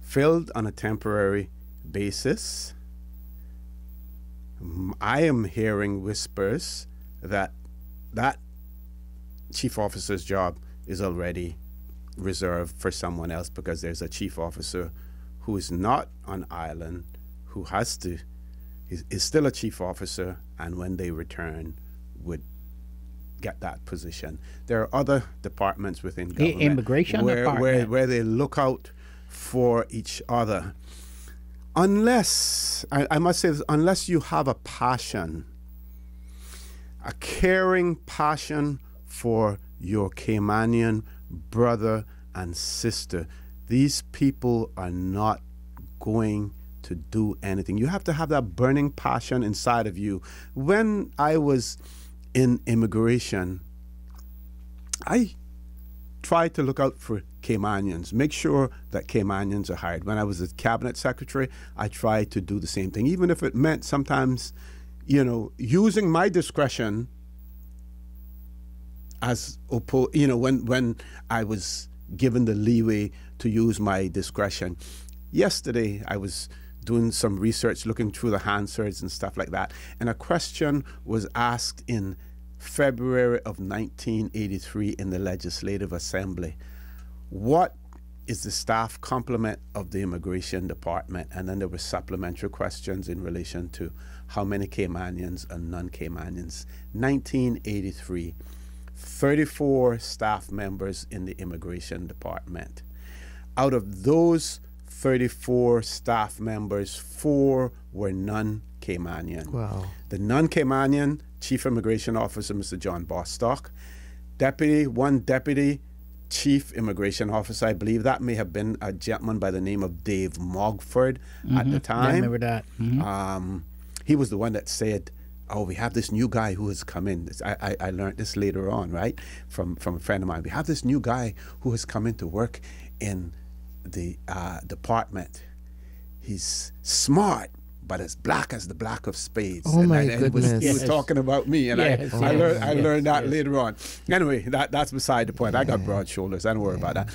filled on a temporary basis. I am hearing whispers that that chief officer's job is already reserved for someone else, because there's a chief officer who is not on island, who has to, is still a chief officer, and when they return would get that position. There are other departments within government, immigration department, where they look out for each other. Unless, I must say this, unless you have a passion, a caring passion for your Caymanian brother and sister, these people are not going to do anything. You have to have that burning passion inside of you. When I was in immigration, I tried to look out for Caymanians, make sure that Caymanians are hired. When I was a cabinet secretary, I tried to do the same thing, even if it meant sometimes, using my discretion as when I was given the leeway to use my discretion. Yesterday, I was doing some research, looking through the Hansards and stuff like that, and a question was asked in February of 1983 in the Legislative Assembly. What is the staff complement of the Immigration Department? And then there were supplementary questions in relation to how many Caymanians and non-Caymanians. 1983, 34 staff members in the Immigration Department. Out of those 34 staff members, 4 were non-Caymanian. Wow. The non-Caymanian Chief Immigration Officer, Mr. John Bostock, one deputy Chief Immigration Officer, I believe that may have been a gentleman by the name of Dave Mogford at the time. I remember that. He was the one that said, "Oh, we have this new guy who has come in." I learned this later on, right, from a friend of mine. We have this new guy who has come in to work in the department. He's smart, but as black as the black of spades. Oh, my goodness. He was talking about me, and I learned that later on. Anyway, that's beside the point. I got broad shoulders. I don't worry about that.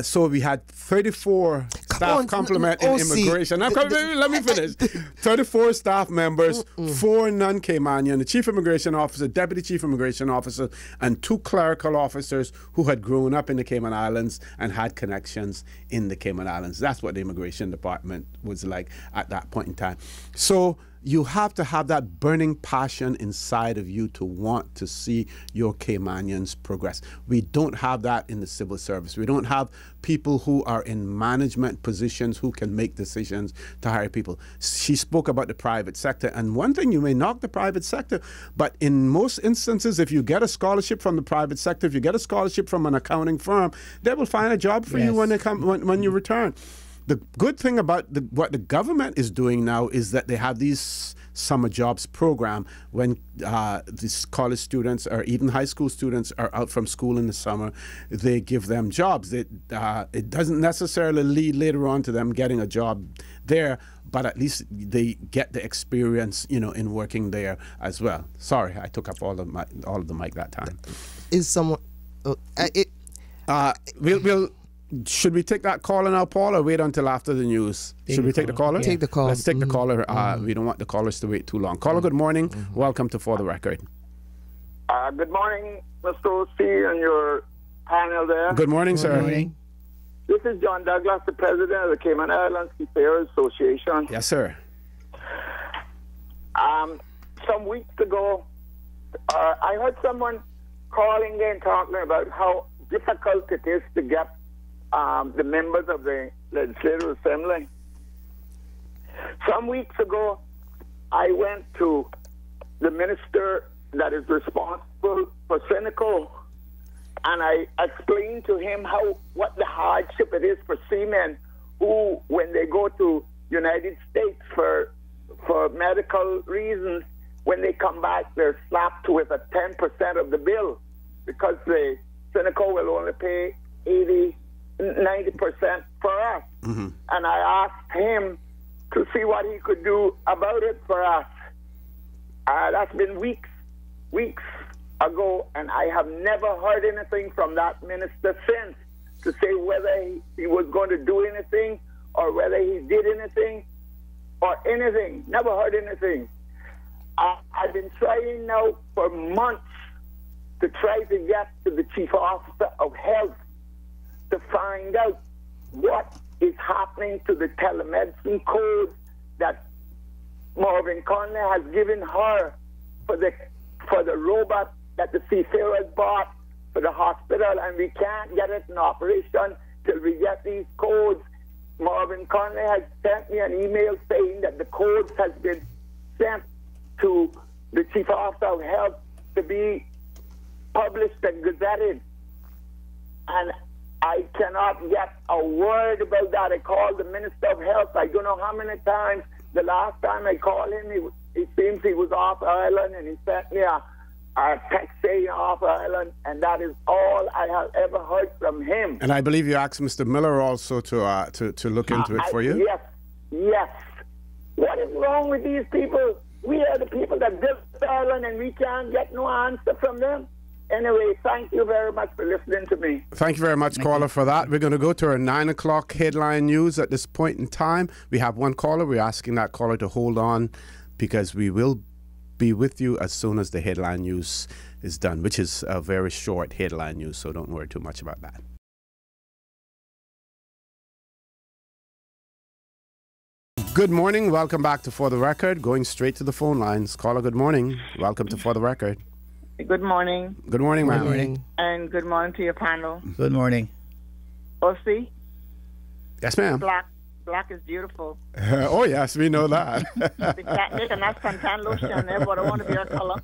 So we had 34 staff complement in immigration. Let me finish. 34 staff members, 4 non-Caymanian, the Chief Immigration Officer, Deputy Chief Immigration Officer, and 2 clerical officers who had grown up in the Cayman Islands and had connections in the Cayman Islands. That's what the Immigration Department was like at that point in time. So you have to have that burning passion inside of you to want to see your Caymanians progress. We don't have that in the civil service. We don't have people who are in management positions who can make decisions to hire people. She spoke about the private sector, and one thing, you may knock the private sector, but in most instances, if you get a scholarship from the private sector, if you get a scholarship from an accounting firm, they will find a job for you when they come when you return. The good thing about what the government is doing now is that they have these summer jobs program when these college students or even high school students are out from school in the summer. They give them jobs. It doesn't necessarily lead later on to them getting a job there, but at least they get the experience, in working there as well. Sorry, I took up all of the mic that time. Is someone? We'll. Should we take that caller now, Paul, or wait until after the news? Should we take the caller? Take the call. Let's take the caller. We don't want the callers to wait too long. Caller, good morning. Welcome to For the Record. Good morning, Mr. O.C. and your panel there. Good morning, sir. Good morning. This is John Douglas, the president of the Cayman Islands Seafarers Association. Yes, sir. Some weeks ago, I heard someone calling in talking about how difficult it is to get the members of the Legislative Assembly. Some weeks ago, I went to the minister that is responsible for Seneco, and I explained to him what the hardship it is for seamen who, when they go to United States for medical reasons, when they come back, they're slapped with a 10% of the bill because the Seneco will only pay 90% for us. And I asked him to see what he could do about it for us. That's been weeks ago, and I have never heard anything from that minister since to say whether he was going to do anything or whether he did anything or anything. Never heard anything. I've been trying now for months to try to get to the Chief Officer of Health to find out what is happening to the telemedicine code that Marvin Conley has given her for the robot that the seafarers bought for the hospital, and we can't get it in operation till we get these codes. Marvin Conley has sent me an email saying that the codes has been sent to the Chief Officer of Health to be published and gazetted, and I cannot get a word about that. I called the Minister of Health, I don't know how many times. The last time I called him, it seems he was off island, and he sent me a text saying off island, and that is all I have ever heard from him. And I believe you asked Mr. Miller also to look into it for you? Yes. What is wrong with these people? We are the people that built the island, and we can't get no answer from them. Anyway, thank you very much for listening to me. Thank you very much, caller, for that. We're going to go to our 9 o'clock headline news at this point in time. We have one caller. We're asking that caller to hold on because we will be with you as soon as the headline news is done, which is a very short headline news, so don't worry too much about that. Good morning. Welcome back to For the Record. Going straight to the phone lines. Caller, good morning. Welcome to For the Record. Good morning. Good morning, ma'am. Good morning. And good morning to your panel. Good morning. Ossie? Yes, ma'am. Black is beautiful. Oh, yes, we know that. They can't make enough suntan lotion there, but I want to be a color.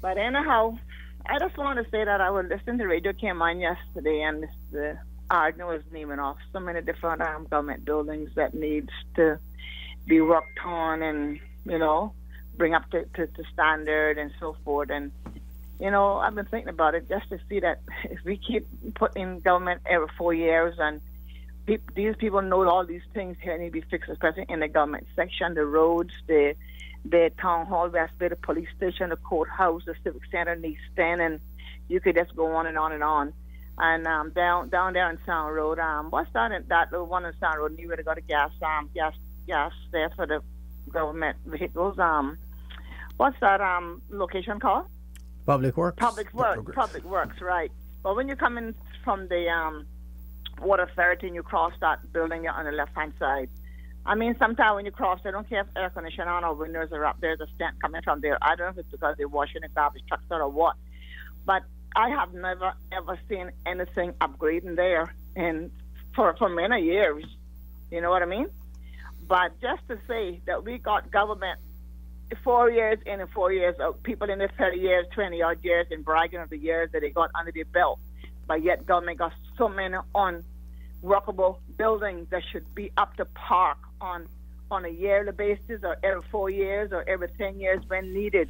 But anyhow, I just want to say that I was listening to Radio Cayman yesterday, and the Ardner was naming off so many different government buildings that needs to be worked on and, bring up to standard and so forth. And, I've been thinking about it just to see that if we keep putting government every 4 years and these people know all these things here need to be fixed, especially in the government section, the roads, the town hall, the police station, the courthouse, the civic center needs 10, and you could just go on and on and on. And down there in Sound Road, what's that little one in Sound Road? You would have got a gas there for the government vehicles. What's that location called? Public Works. Public Works, right. But when you come in from the Water Authority and you cross that building on the left-hand side, I mean, sometimes when you cross, I don't care if air conditioning on or windows are up, there's a stench coming from there. I don't know if it's because they're washing the garbage trucks or what. But I have never, ever seen anything upgrading there for many years. You know what I mean? But just to say that we got government 4 years in and 4 years out, people in their 30 years, 20-odd years, and bragging of the years that they got under their belt. But yet government got so many unworkable buildings that should be up to par on a yearly basis or every 4 years or every 10 years when needed.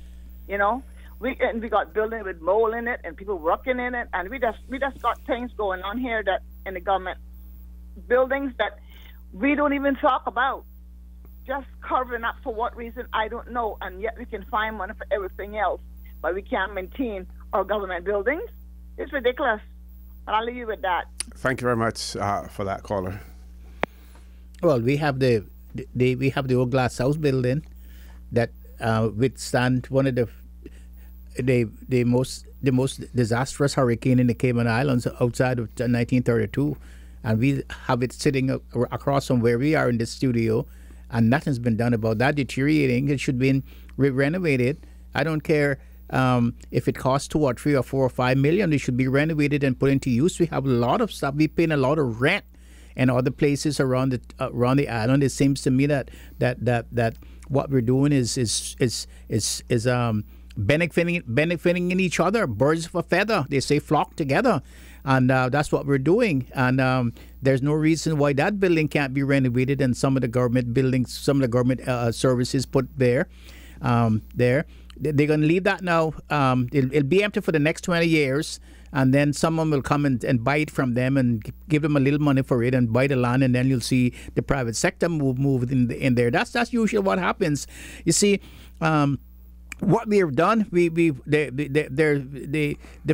We got buildings with mold in it and people working in it, and we just got things going on here that in the government buildings that we don't even talk about. Just covering up for what reason, I don't know, and yet we can find money for everything else, but we can't maintain our government buildings. It's ridiculous. And I'll leave you with that. Thank you very much for that, caller. Well, we have the old glass house building that withstand one of the most disastrous hurricane in the Cayman Islands outside of 1932, and we have it sitting across from where we are in the studio, and nothing's been done about that deteriorating. It should be renovated. I don't care if it costs 2 or 3 or 4 or 5 million. It should be renovated and put into use. We have a lot of stuff. We paying a lot of rent in other places around the island. It seems to me that what we're doing is benefiting in each other. Birds of a feather, they say, flock together, and that's what we're doing. And there's no reason why that building can't be renovated, and some of the government buildings, some of the government services put there. They're going to leave that now. It'll be empty for the next 20 years, and then someone will come and buy it from them and give them a little money for it and buy the land, and then you'll see the private sector move in there. That's usually what happens. You see. What we have done, the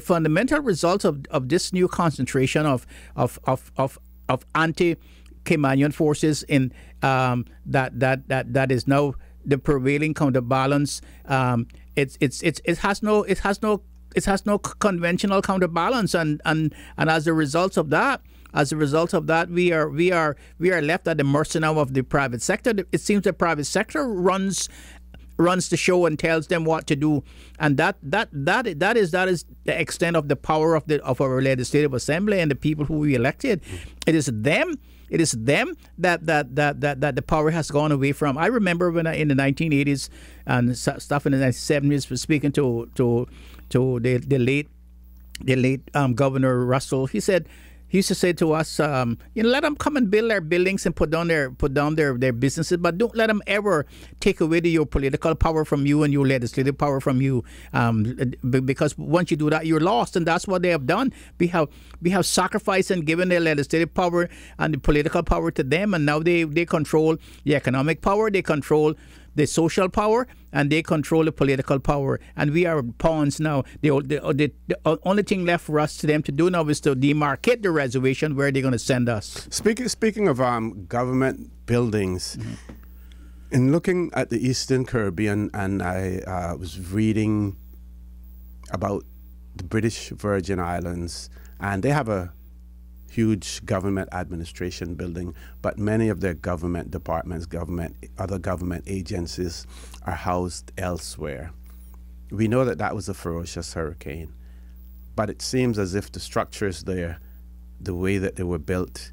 fundamental result of this new concentration of anti-Caymanian forces in that is now the prevailing counterbalance. It has no conventional counterbalance, and as a result of that. We are left at the mercy now of the private sector. It seems the private sector runs the show and tells them what to do, and that is the extent of the power of our legislative assembly and the people who we elected. It is them that the power has gone away from. I remember when in the 1980s and stuff in the 1970s, was speaking to the late Governor Russell. He used to say to us, let them come and build their buildings and put down their businesses, but don't let them ever take away your political power from you and your legislative power from you, because once you do that, you're lost, and that's what they have done. We have sacrificed and given their legislative power and the political power to them, and now they control the economic power, they control the social power, and they control the political power, and we are pawns now. The only thing left for them to do now is to demarcate the reservation where they're going to send us. Speaking of government buildings, in looking at the Eastern Caribbean, and I was reading about the British Virgin Islands, and they have a huge government administration building, but many of their government departments, other government agencies are housed elsewhere. We know that was a ferocious hurricane, but it seems as if the structures there, the way that they were built,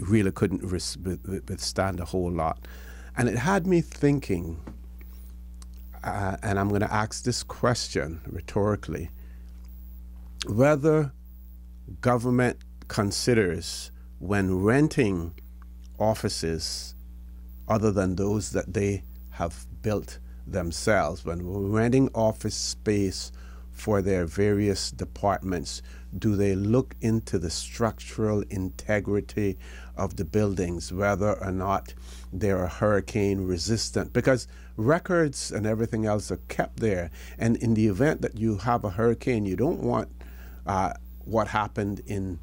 really couldn't withstand a whole lot. And it had me thinking, and I'm going to ask this question rhetorically, whether government considers, when renting offices other than those that they have built themselves, when renting office space for their various departments, do they look into the structural integrity of the buildings, whether or not they are hurricane resistant? Because records and everything else are kept there, and in the event that you have a hurricane, you don't want what happened in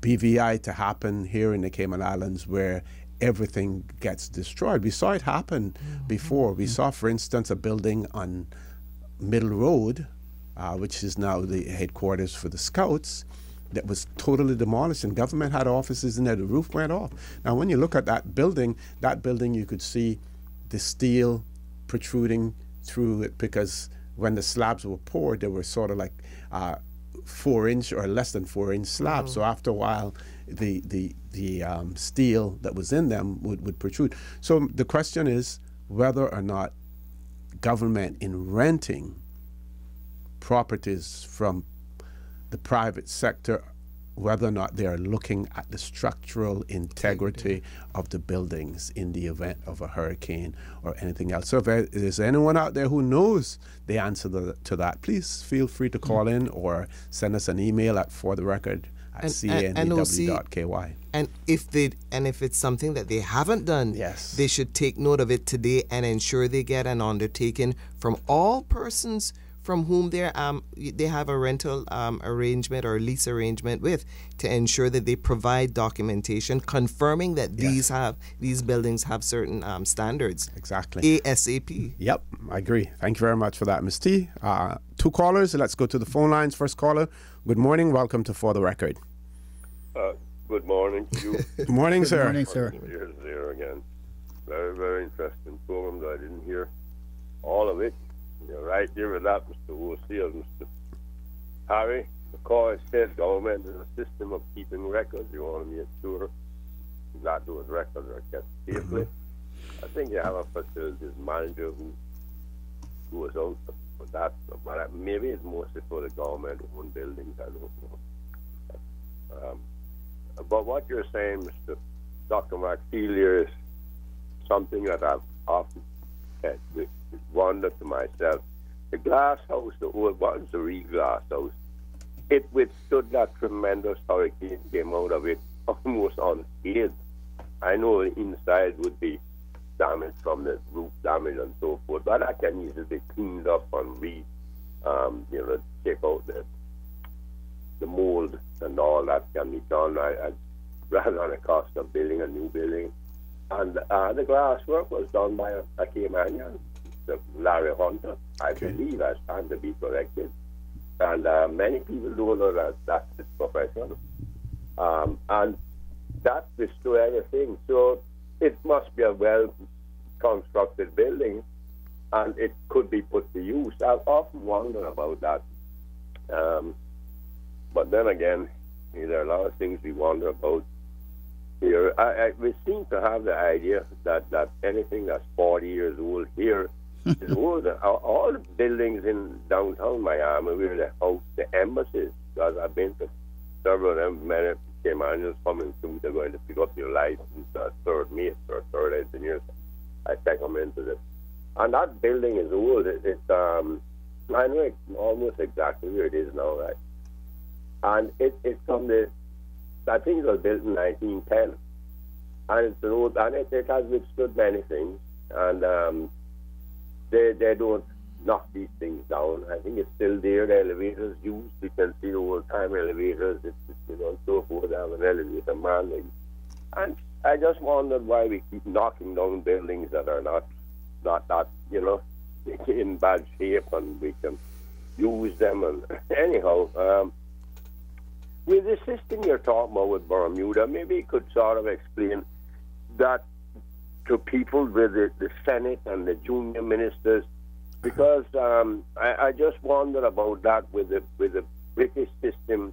BVI to happen here in the Cayman Islands, where everything gets destroyed. We saw it happen before. We saw, for instance, a building on Middle Road, which is now the headquarters for the Scouts, that was totally demolished, and government had offices in there. The roof went off. Now, when you look at that building, you could see the steel protruding through it, because when the slabs were poured, they were sort of like 4-inch or less than 4-inch slabs. So after a while, the steel that was in them would protrude. So the question is whether or not government, in renting properties from the private sector, whether or not they are looking at the structural integrity of the buildings in the event of a hurricane or anything else. So if there's anyone out there who knows the answer to that, please feel free to call in or send us an email at fortherecord@canew.ky. And if it's something that they haven't done, yes, they should take note of it today and ensure they get an undertaking from all persons from whom they have a rental arrangement or lease arrangement with, to ensure that they provide documentation confirming that these buildings have certain standards. Exactly. ASAP. Yep, I agree. Thank you very much for that, Ms. T. 2 callers. Let's go to the phone lines. First caller. Good morning. Welcome to For the Record. Good morning to you. Good morning, sir. Good morning, sir. Here's there again. Very, very interesting program that I didn't hear all of it. You're right there with that, Mr. O'Seal, Mr. Harry. The cause said government is a system of keeping records. You want to make sure that those records are kept safely. I think you have a facilities manager who goes out for that, but maybe it's mostly for the government-owned buildings. I don't know. But what you're saying, Mr. Dr. McFeely, here is something that I've often had wondered to myself. The glass house, the old one's the real glass house. it withstood that tremendous hurricane, came out of it almost unscathed. I know the inside would be damaged from the roof damage and so forth, but that can easily be cleaned up and take out the mold and all that can be done rather than the cost of building a new building. And the glass work was done by a Caymanian, Larry Hunter, I believe. I stand to be corrected. And many people don't know that that's his profession. And that restored everything. So it must be a well-constructed building, and it could be put to use. I've often wondered about that. But then again, there are a lot of things we wonder about here. We seem to have the idea that anything that's 40 years old here is old. All the buildings in downtown Miami, where the embassies, because I've been to several of them, many Caymanians coming through, they're going to pick up your license, third mates or third engineers. I take them into this. And that building is old. I know almost exactly where it is now, right? And it's from I think it was built in 1910. And it's an old, and it has withstood many things. And they don't knock these things down. I think it's still there. The elevators used. You can see the old-time elevators. And so forth. They have an elevator man. And I just wondered why we keep knocking down buildings that are not in bad shape, and we can use them. And anyhow, with the system you're talking about with Bermuda, maybe you could sort of explain that to people with the Senate and the junior ministers, because I just wonder about that with the British system.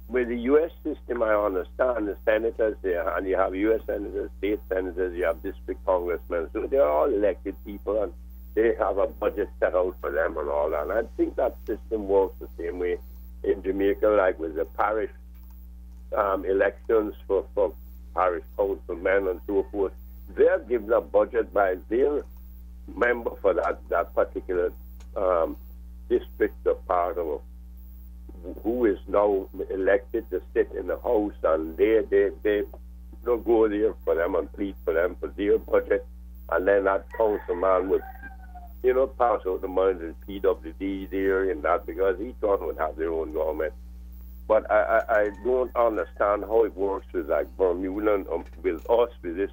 With the U.S. system, I understand the senators there, and you have U.S. senators, state senators, you have district congressmen, so they're all elected people, and they have a budget set out for them and all that. And I think that system works the same way in Jamaica, like with the parish elections for parish councilmen and so forth. They're given a budget by their member for that particular district or part of who is now elected to sit in the House, and they go there for them and plead for them for their budget, and then that councilman would pass out the money to the PWD there and that, because each one would have their own government. But I don't understand how it works with like Bermuda with us, with this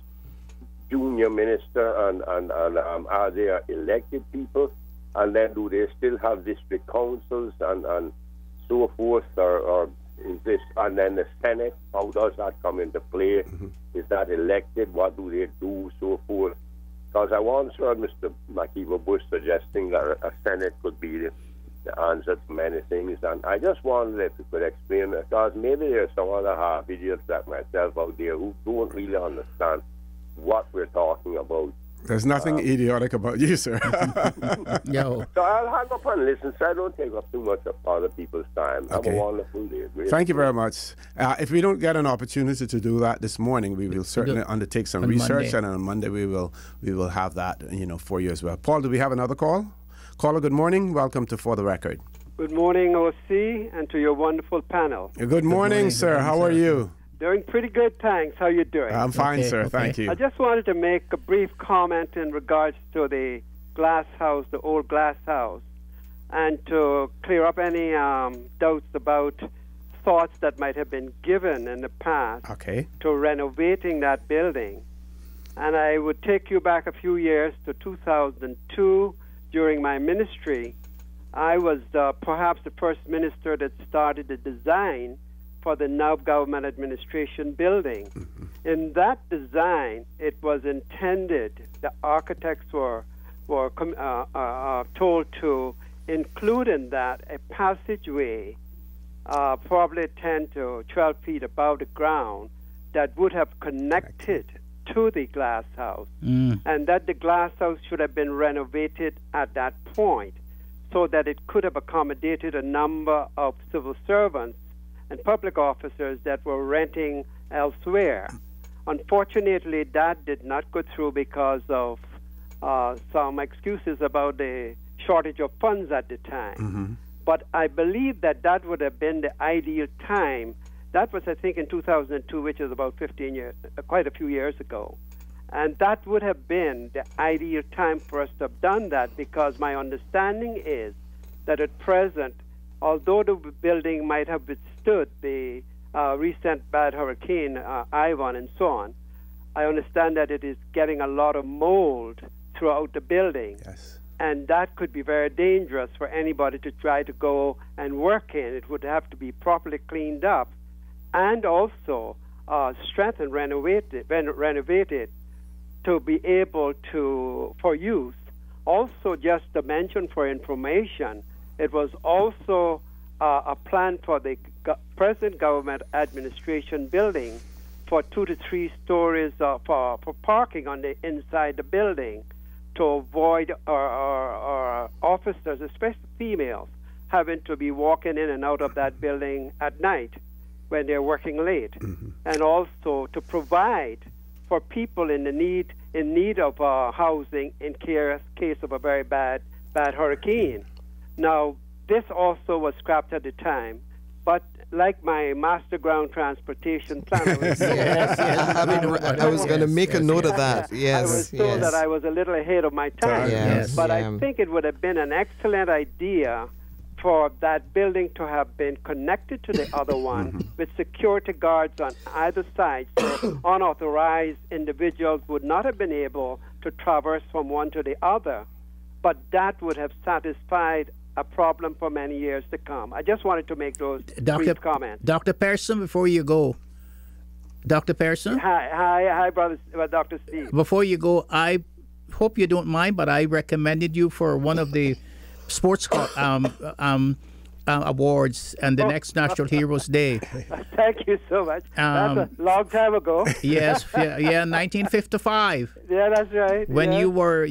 junior minister, and are they elected people, and then do they still have district councils and so forth, or is this, and then the Senate, how does that come into play? Mm-hmm. Is that elected? What do they do? So forth. Because I once heard Mr. McKeever Bush suggesting that a Senate could be the answer to many things, and I just wondered if you could explain it, because maybe there's some other half-idiots like myself out there who don't really understand what we're talking about. There's nothing idiotic about you, sir. Yo. So I'll hang up and listen, so I don't take up too much of other people's time. Okay. Have a wonderful day. Thank you very much. If we don't get an opportunity to do that this morning, we will certainly undertake some research, and on Monday we will have that for you as well. Paul, do we have another call? Caller, good morning. Welcome to For the Record. Good morning, OC, and to your wonderful panel. Good morning, sir. How are you? Doing pretty good, thanks. How are you doing? I'm fine, sir. Thank you. I just wanted to make a brief comment in regards to the glass house, the old glass house, and to clear up any doubts about thoughts that might have been given in the past to renovating that building. And I would take you back a few years to 2002. During my ministry, I was perhaps the first minister that started the design for the now government administration building. Mm-hmm. In that design, it was intended, the architects were told to include in that a passageway probably 10 to 12 feet above the ground that would have connected to the glass house, and that the glass house should have been renovated at that point so that it could have accommodated a number of civil servants and public officers that were renting elsewhere. Unfortunately, that did not go through because of some excuses about the shortage of funds at the time. Mm-hmm. But I believe that that would have been the ideal time. That was, I think, in 2002, which is about 15 years, quite a few years ago. And that would have been the ideal time for us to have done that, because my understanding is that at present, although the building might have withstood the recent bad hurricane, Ivan, and so on, I understand that it is getting a lot of mold throughout the building. Yes. And that could be very dangerous for anybody to try to go and work in. It would have to be properly cleaned up and also strengthened, renovated to be able to, for use. Also, just to mention for information, it was also a plan for the present government administration building for 2 to 3 stories for parking on the inside the building, to avoid our officers, especially females, having to be walking in and out of that building at night when they're working late, and also to provide for people in need of housing in case of a very bad hurricane. Now, this also was scrapped at the time, but like my master ground transportation plan, I was going to make a note of that. Yes, I was told that I was a little ahead of my time, but I think it would have been an excellent idea for that building to have been connected to the other one with security guards on either side, so unauthorized individuals would not have been able to traverse from one to the other. But that would have satisfied a problem for many years to come. I just wanted to make those brief comments. Dr. Pearson, before you go, Dr. Pearson? Hi, brother, Dr. Steve. Before you go, I hope you don't mind, but I recommended you for one of the sports awards and the next Natural Heroes Day. Thank you so much. That's a long time ago. Yes, yeah, 1955. Yeah, that's right. When you were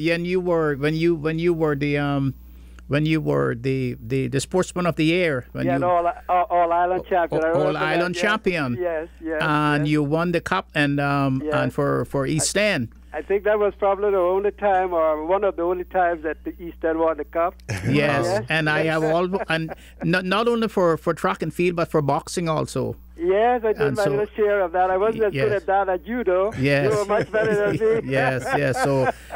the sportsman of the year. All Island champion. All Island champion. Yes. And you won the cup and for East End. I think that was probably the only time, or one of the only times, that the East End won the cup. Yes, and I have not only for track and field, but for boxing also. Yes, I did my little share of that. I wasn't as good at that at judo. Yes. You were much better than me. Yes.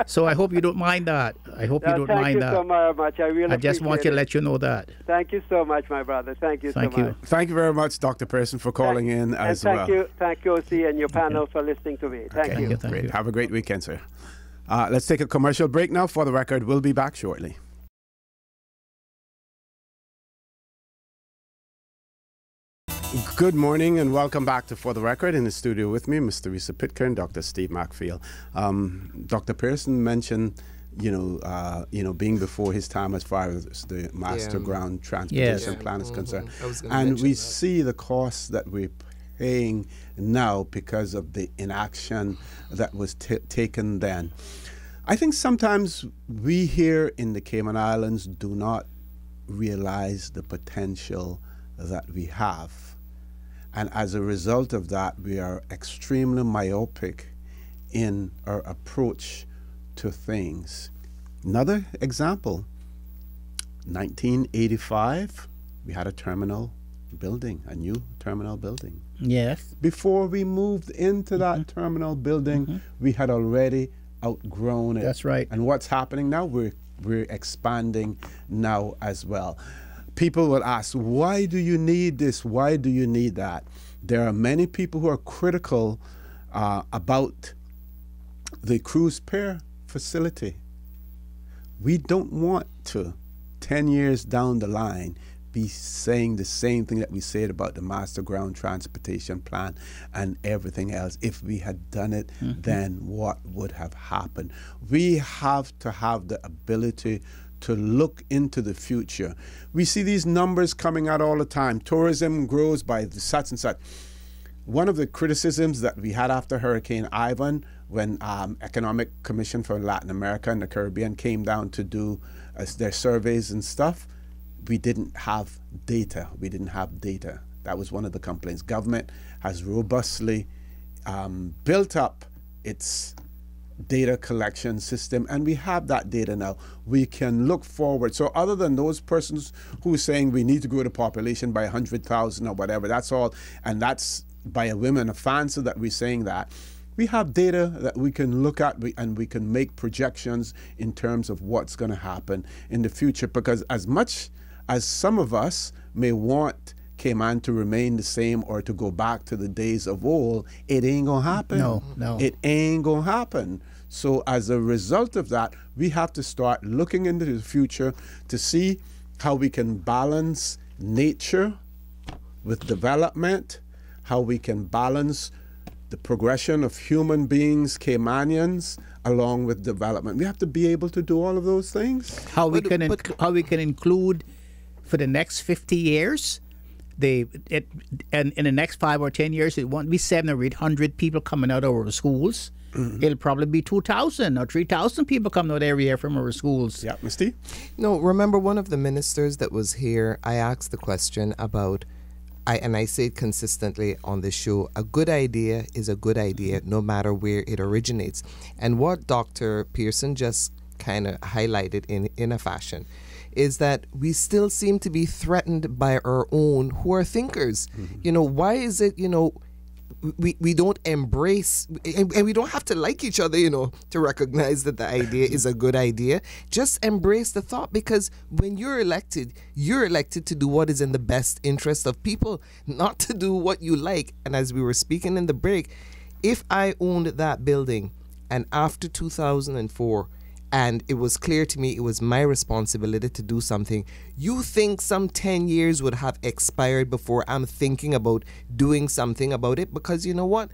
So I hope you don't mind that. I hope you don't mind that. Thank you so much. I really just want to let you know that. Thank you so much, my brother. Thank you so much. Thank you very much, Dr. Pearson, for calling in as well. Thank you, OC, and your panel for listening to me. Thank you. Great. Have a great weekend, sir. Let's take a commercial break now. For the record, we'll be back shortly. Good morning and welcome back to For the Record. In the studio with me, Mr. Risa Pitker and Dr. Steve Macfield. Dr. Pearson mentioned, being before his time as far as the master ground transportation plan is concerned. And we see the costs that we're paying now because of the inaction that was taken then. I think sometimes we here in the Cayman Islands do not realize the potential that we have. And as a result of that, we are extremely myopic in our approach to things. Another example, 1985, we had a terminal building, a new terminal building. Yes. Before we moved into that terminal building, we had already outgrown it. That's right. And what's happening now? We're expanding now as well. People will ask, why do you need this? Why do you need that? There are many people who are critical about the cruise pier facility. We don't want to, 10 years down the line, be saying the same thing that we said about the master ground transportation plan and everything else. If we had done it, then what would have happened? We have to have the ability to look into the future. We see these numbers coming out all the time. Tourism grows by such and such. One of the criticisms that we had after Hurricane Ivan, when Economic Commission for Latin America and the Caribbean came down to do their surveys and stuff, we didn't have data. We didn't have data. That was one of the complaints. Government has robustly built up its data collection system, and we have that data now. We can look forward. So other than those persons who are saying we need to grow the population by 100,000 or whatever, that's all, and that's by a women of fancy that we're saying that. We have data that we can look at and we can make projections in terms of what's going to happen in the future, because as much as some of us may want Cayman to remain the same or to go back to the days of old, it ain't gonna happen. No. It ain't gonna happen. So as a result of that, we have to start looking into the future to see how we can balance nature with development, how we can balance the progression of human beings, Caymanians, along with development. We have to be able to do all of those things. How we can include for the next 50 years, and in the next 5 or 10 years, it won't be 700 or 800 people coming out of our schools. It'll probably be 2,000 or 3,000 people coming out every year from our schools. Yeah, Misty? No, remember one of the ministers that was here, I asked the question about, and I say it consistently on this show, a good idea is a good idea no matter where it originates. And what Dr. Pearson just kind of highlighted in a fashion is that we still seem to be threatened by our own who are thinkers. You know, why is it, you know, we don't embrace, and we don't have to like each other, you know, to recognize that the idea is a good idea. Just embrace the thought, because when you're elected to do what is in the best interest of people, not to do what you like. And as we were speaking in the break, if I owned that building and after 2004, and it was clear to me it was my responsibility to do something, you think some 10 years would have expired before I'm thinking about doing something about it? Because you know what?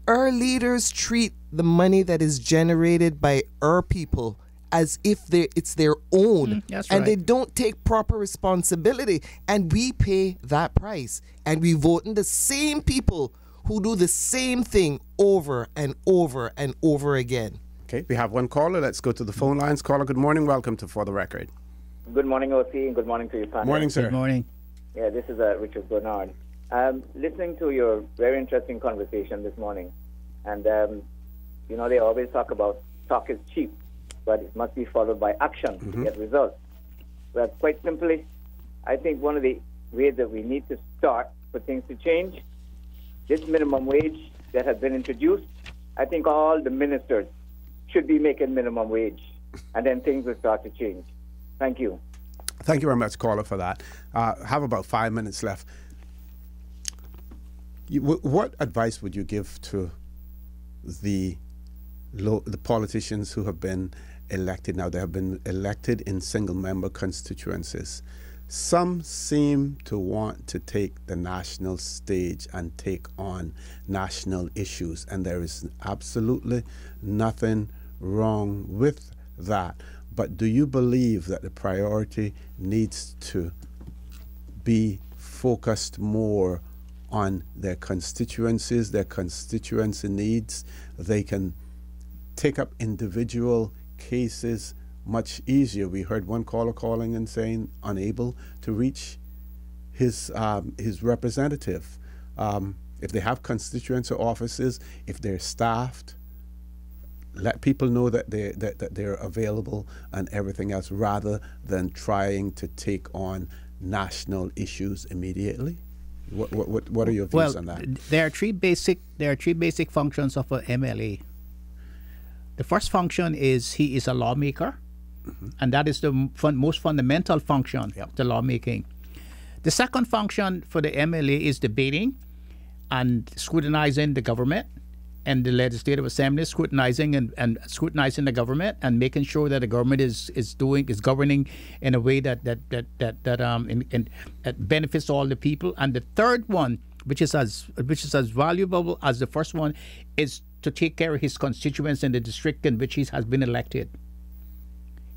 Our leaders treat the money that is generated by our people as if it's their own. That's and right. They don't take proper responsibility. And we pay that price. And we vote in the same people who do the same thing over and over and over again. Okay, we have one caller. Let's go to the phone lines. Caller, good morning. Welcome to For the Record. Good morning, OC, and good morning to you, panel. Morning, sir. Good morning. Yeah, this is Richard Bernard. Listening to your very interesting conversation this morning, and you know, they always talk about talk is cheap, but it must be followed by action to get results. But quite simply, I think one of the ways that we need to start for things to change, this minimum wage that has been introduced, I think all the ministers should be making minimum wage, and then things will start to change. Thank you. Thank you very much, caller, for that. Have about 5 minutes left. What advice would you give to the politicians who have been elected now? They have been elected in single-member constituencies. Some seem to want to take the national stage and take on national issues, and there is absolutely nothing wrong with that. But do you believe that the priority needs to be focused more on their constituencies, their constituency needs? They can take up individual cases much easier. We heard one caller calling and saying unable to reach his representative. If they have constituency offices, if they're staffed, let people know that they're available and everything else, rather than trying to take on national issues immediately. What are your views on that? There are three basic functions of an MLA. The first function is he is a lawmaker, and that is the most fundamental function, the lawmaking. The second function for the MLA is debating and scrutinizing the government, and the Legislative Assembly scrutinizing and scrutinizing the government and making sure that the government is governing in a way that benefits all the people. And the third one, which is as valuable as the first one, is to take care of his constituents in the district in which he has been elected.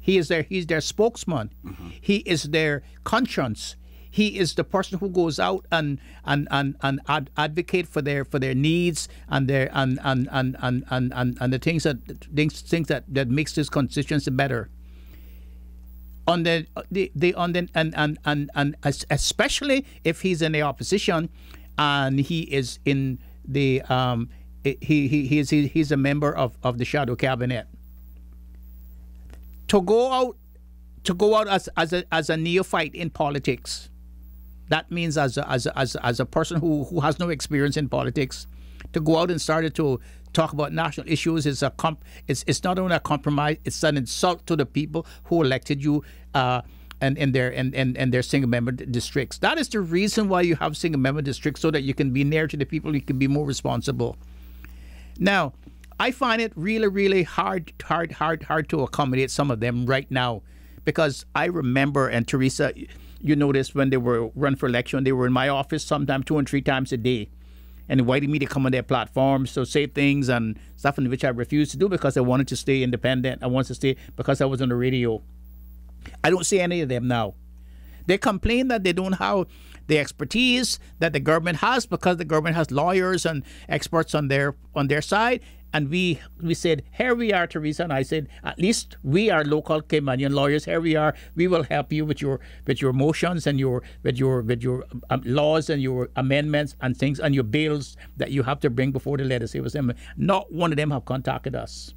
He's their spokesman. He is their conscience. He is the person who goes out and advocate for their needs and their and the things that makes this constituency better. Especially if he's in the opposition and he is in the he's a member of the shadow cabinet. To go out as a neophyte in politics, that means as a person who has no experience in politics, to go out and start to talk about national issues is it's not only a compromise, it's an insult to the people who elected you and in their single member districts. That is the reason why you have single member districts, so that you can be near to the people, you can be more responsible. Now, I find it really hard to accommodate some of them right now, because I remember, and Teresa, you noticed when they were run for election, they were in my office sometimes 2 and 3 times a day, and invited me to come on their platforms to say things and stuff, in which I refused to do because I wanted to stay independent. I wanted to stay because I was on the radio. I don't see any of them now. They complain that they don't have the expertise that the government has, because the government has lawyers and experts on their side. And we said, here we are, Teresa and I said, at least we are local Caymanian lawyers. Here we are. We will help you with your motions and your laws and your amendments and things and your bills that you have to bring before the legislative assembly. Not one of them have contacted us.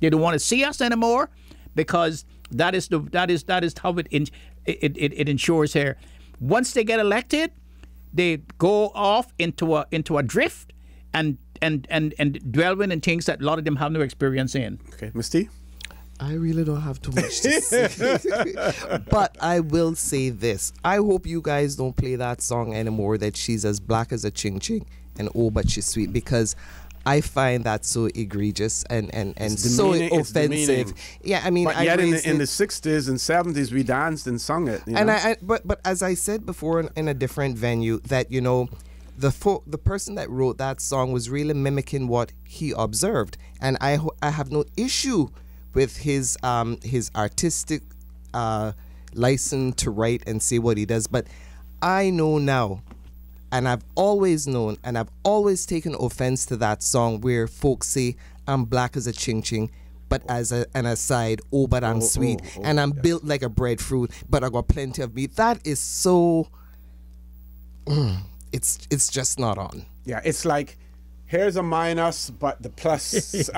They don't want to see us anymore, because that is how it ensures here. Once they get elected, they go off into a drift and dwell in things that a lot of them have no experience in. Okay, Ms. T? I really don't have too much to say. But I will say this. I hope you guys don't play that song anymore, that she's as black as a ching ching and oh but she's sweet, because I find that so egregious and so offensive. Yeah, I mean, but yet in the 60s and 70s we danced and sung it. But as I said before in a different venue, that the person that wrote that song was really mimicking what he observed, and I have no issue with his artistic license to write and say what he does. But I know now, and I've always known, and I've always taken offense to that song where folks say, I'm black as a ching ching, but as an aside, oh, but I'm sweet, and I'm built like a breadfruit, but I got plenty of meat. That is so... It's just not on. Yeah, it's like, here's a minus, but the plus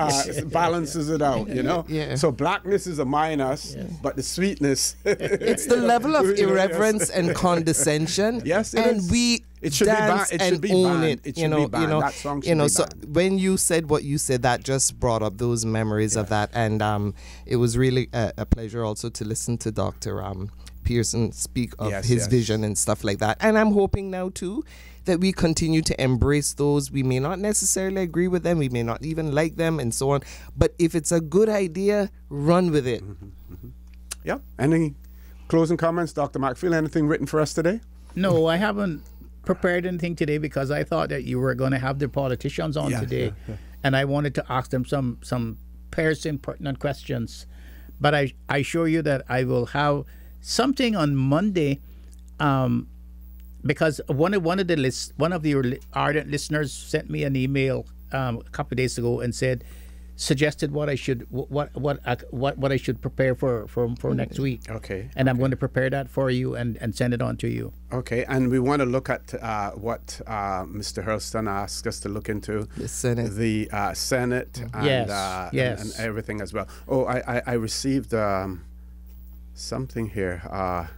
balances it out, Yeah. So blackness is a minus, but the sweetness... It's the level of irreverence and condescension. Yes, and we dance and own it. It should be banned. That song should be so banned. when you said what you said, that just brought up those memories of that. And it was really a pleasure also to listen to Dr. Pearson speak of his vision and stuff like that. And I'm hoping now too that we continue to embrace those. We may not necessarily agree with them, we may not even like them, and so on, but if it's a good idea, run with it. Yeah. Any closing comments, Dr. Macfield? Anything written for us today? No, I haven't prepared anything today, because I thought that you were going to have the politicians on today, and I wanted to ask them some piercing, pertinent questions. But I assure you that I will have something on Monday, because one of your ardent listeners sent me an email a couple of days ago and suggested what I should prepare for next week. Okay. And I'm going to prepare that for you and send it on to you. Okay. And we want to look at what Mr. Hurlston asked us to look into. The Senate. The Senate and, and everything as well. Oh, I received something here.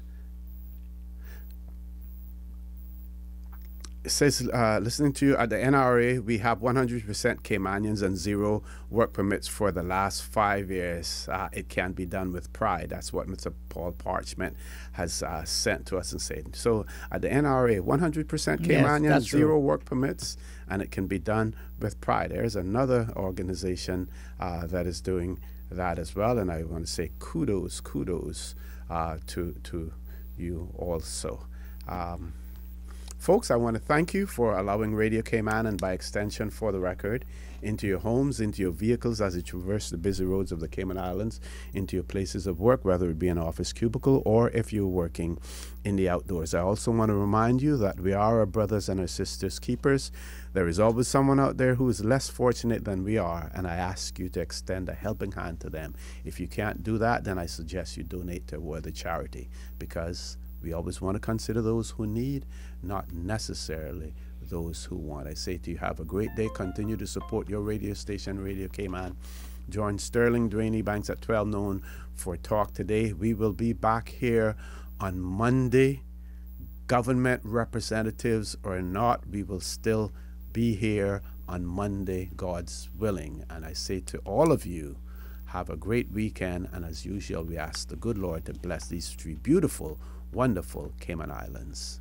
It says, listening to you, at the NRA, we have 100% Caymanians and 0 work permits for the last 5 years. It can be done with pride. That's what Mr. Paul Parchment has sent to us and said. So at the NRA, 100% Caymanians, 0 work permits, and it can be done with pride. There's another organization that is doing that as well, and I want to say kudos to you also. Folks, I want to thank you for allowing Radio Cayman, and by extension For the Record, into your homes, into your vehicles as you traverse the busy roads of the Cayman Islands, into your places of work, whether it be an office cubicle or if you're working in the outdoors. I also want to remind you that we are our brothers and our sisters' keepers. There is always someone out there who is less fortunate than we are, and I ask you to extend a helping hand to them. If you can't do that, then I suggest you donate to a worthy charity, because we always want to consider those who need, not necessarily those who want. I say to you, have a great day. Continue to support your radio station, Radio Cayman. Join Sterling Dwayne Banks at 12 noon for Talk Today. We will be back here on Monday. Government representatives or not, we will still be here on Monday, God's willing. And I say to all of you, have a great weekend. And as usual, we ask the good Lord to bless these three beautiful, wonderful Cayman Islands.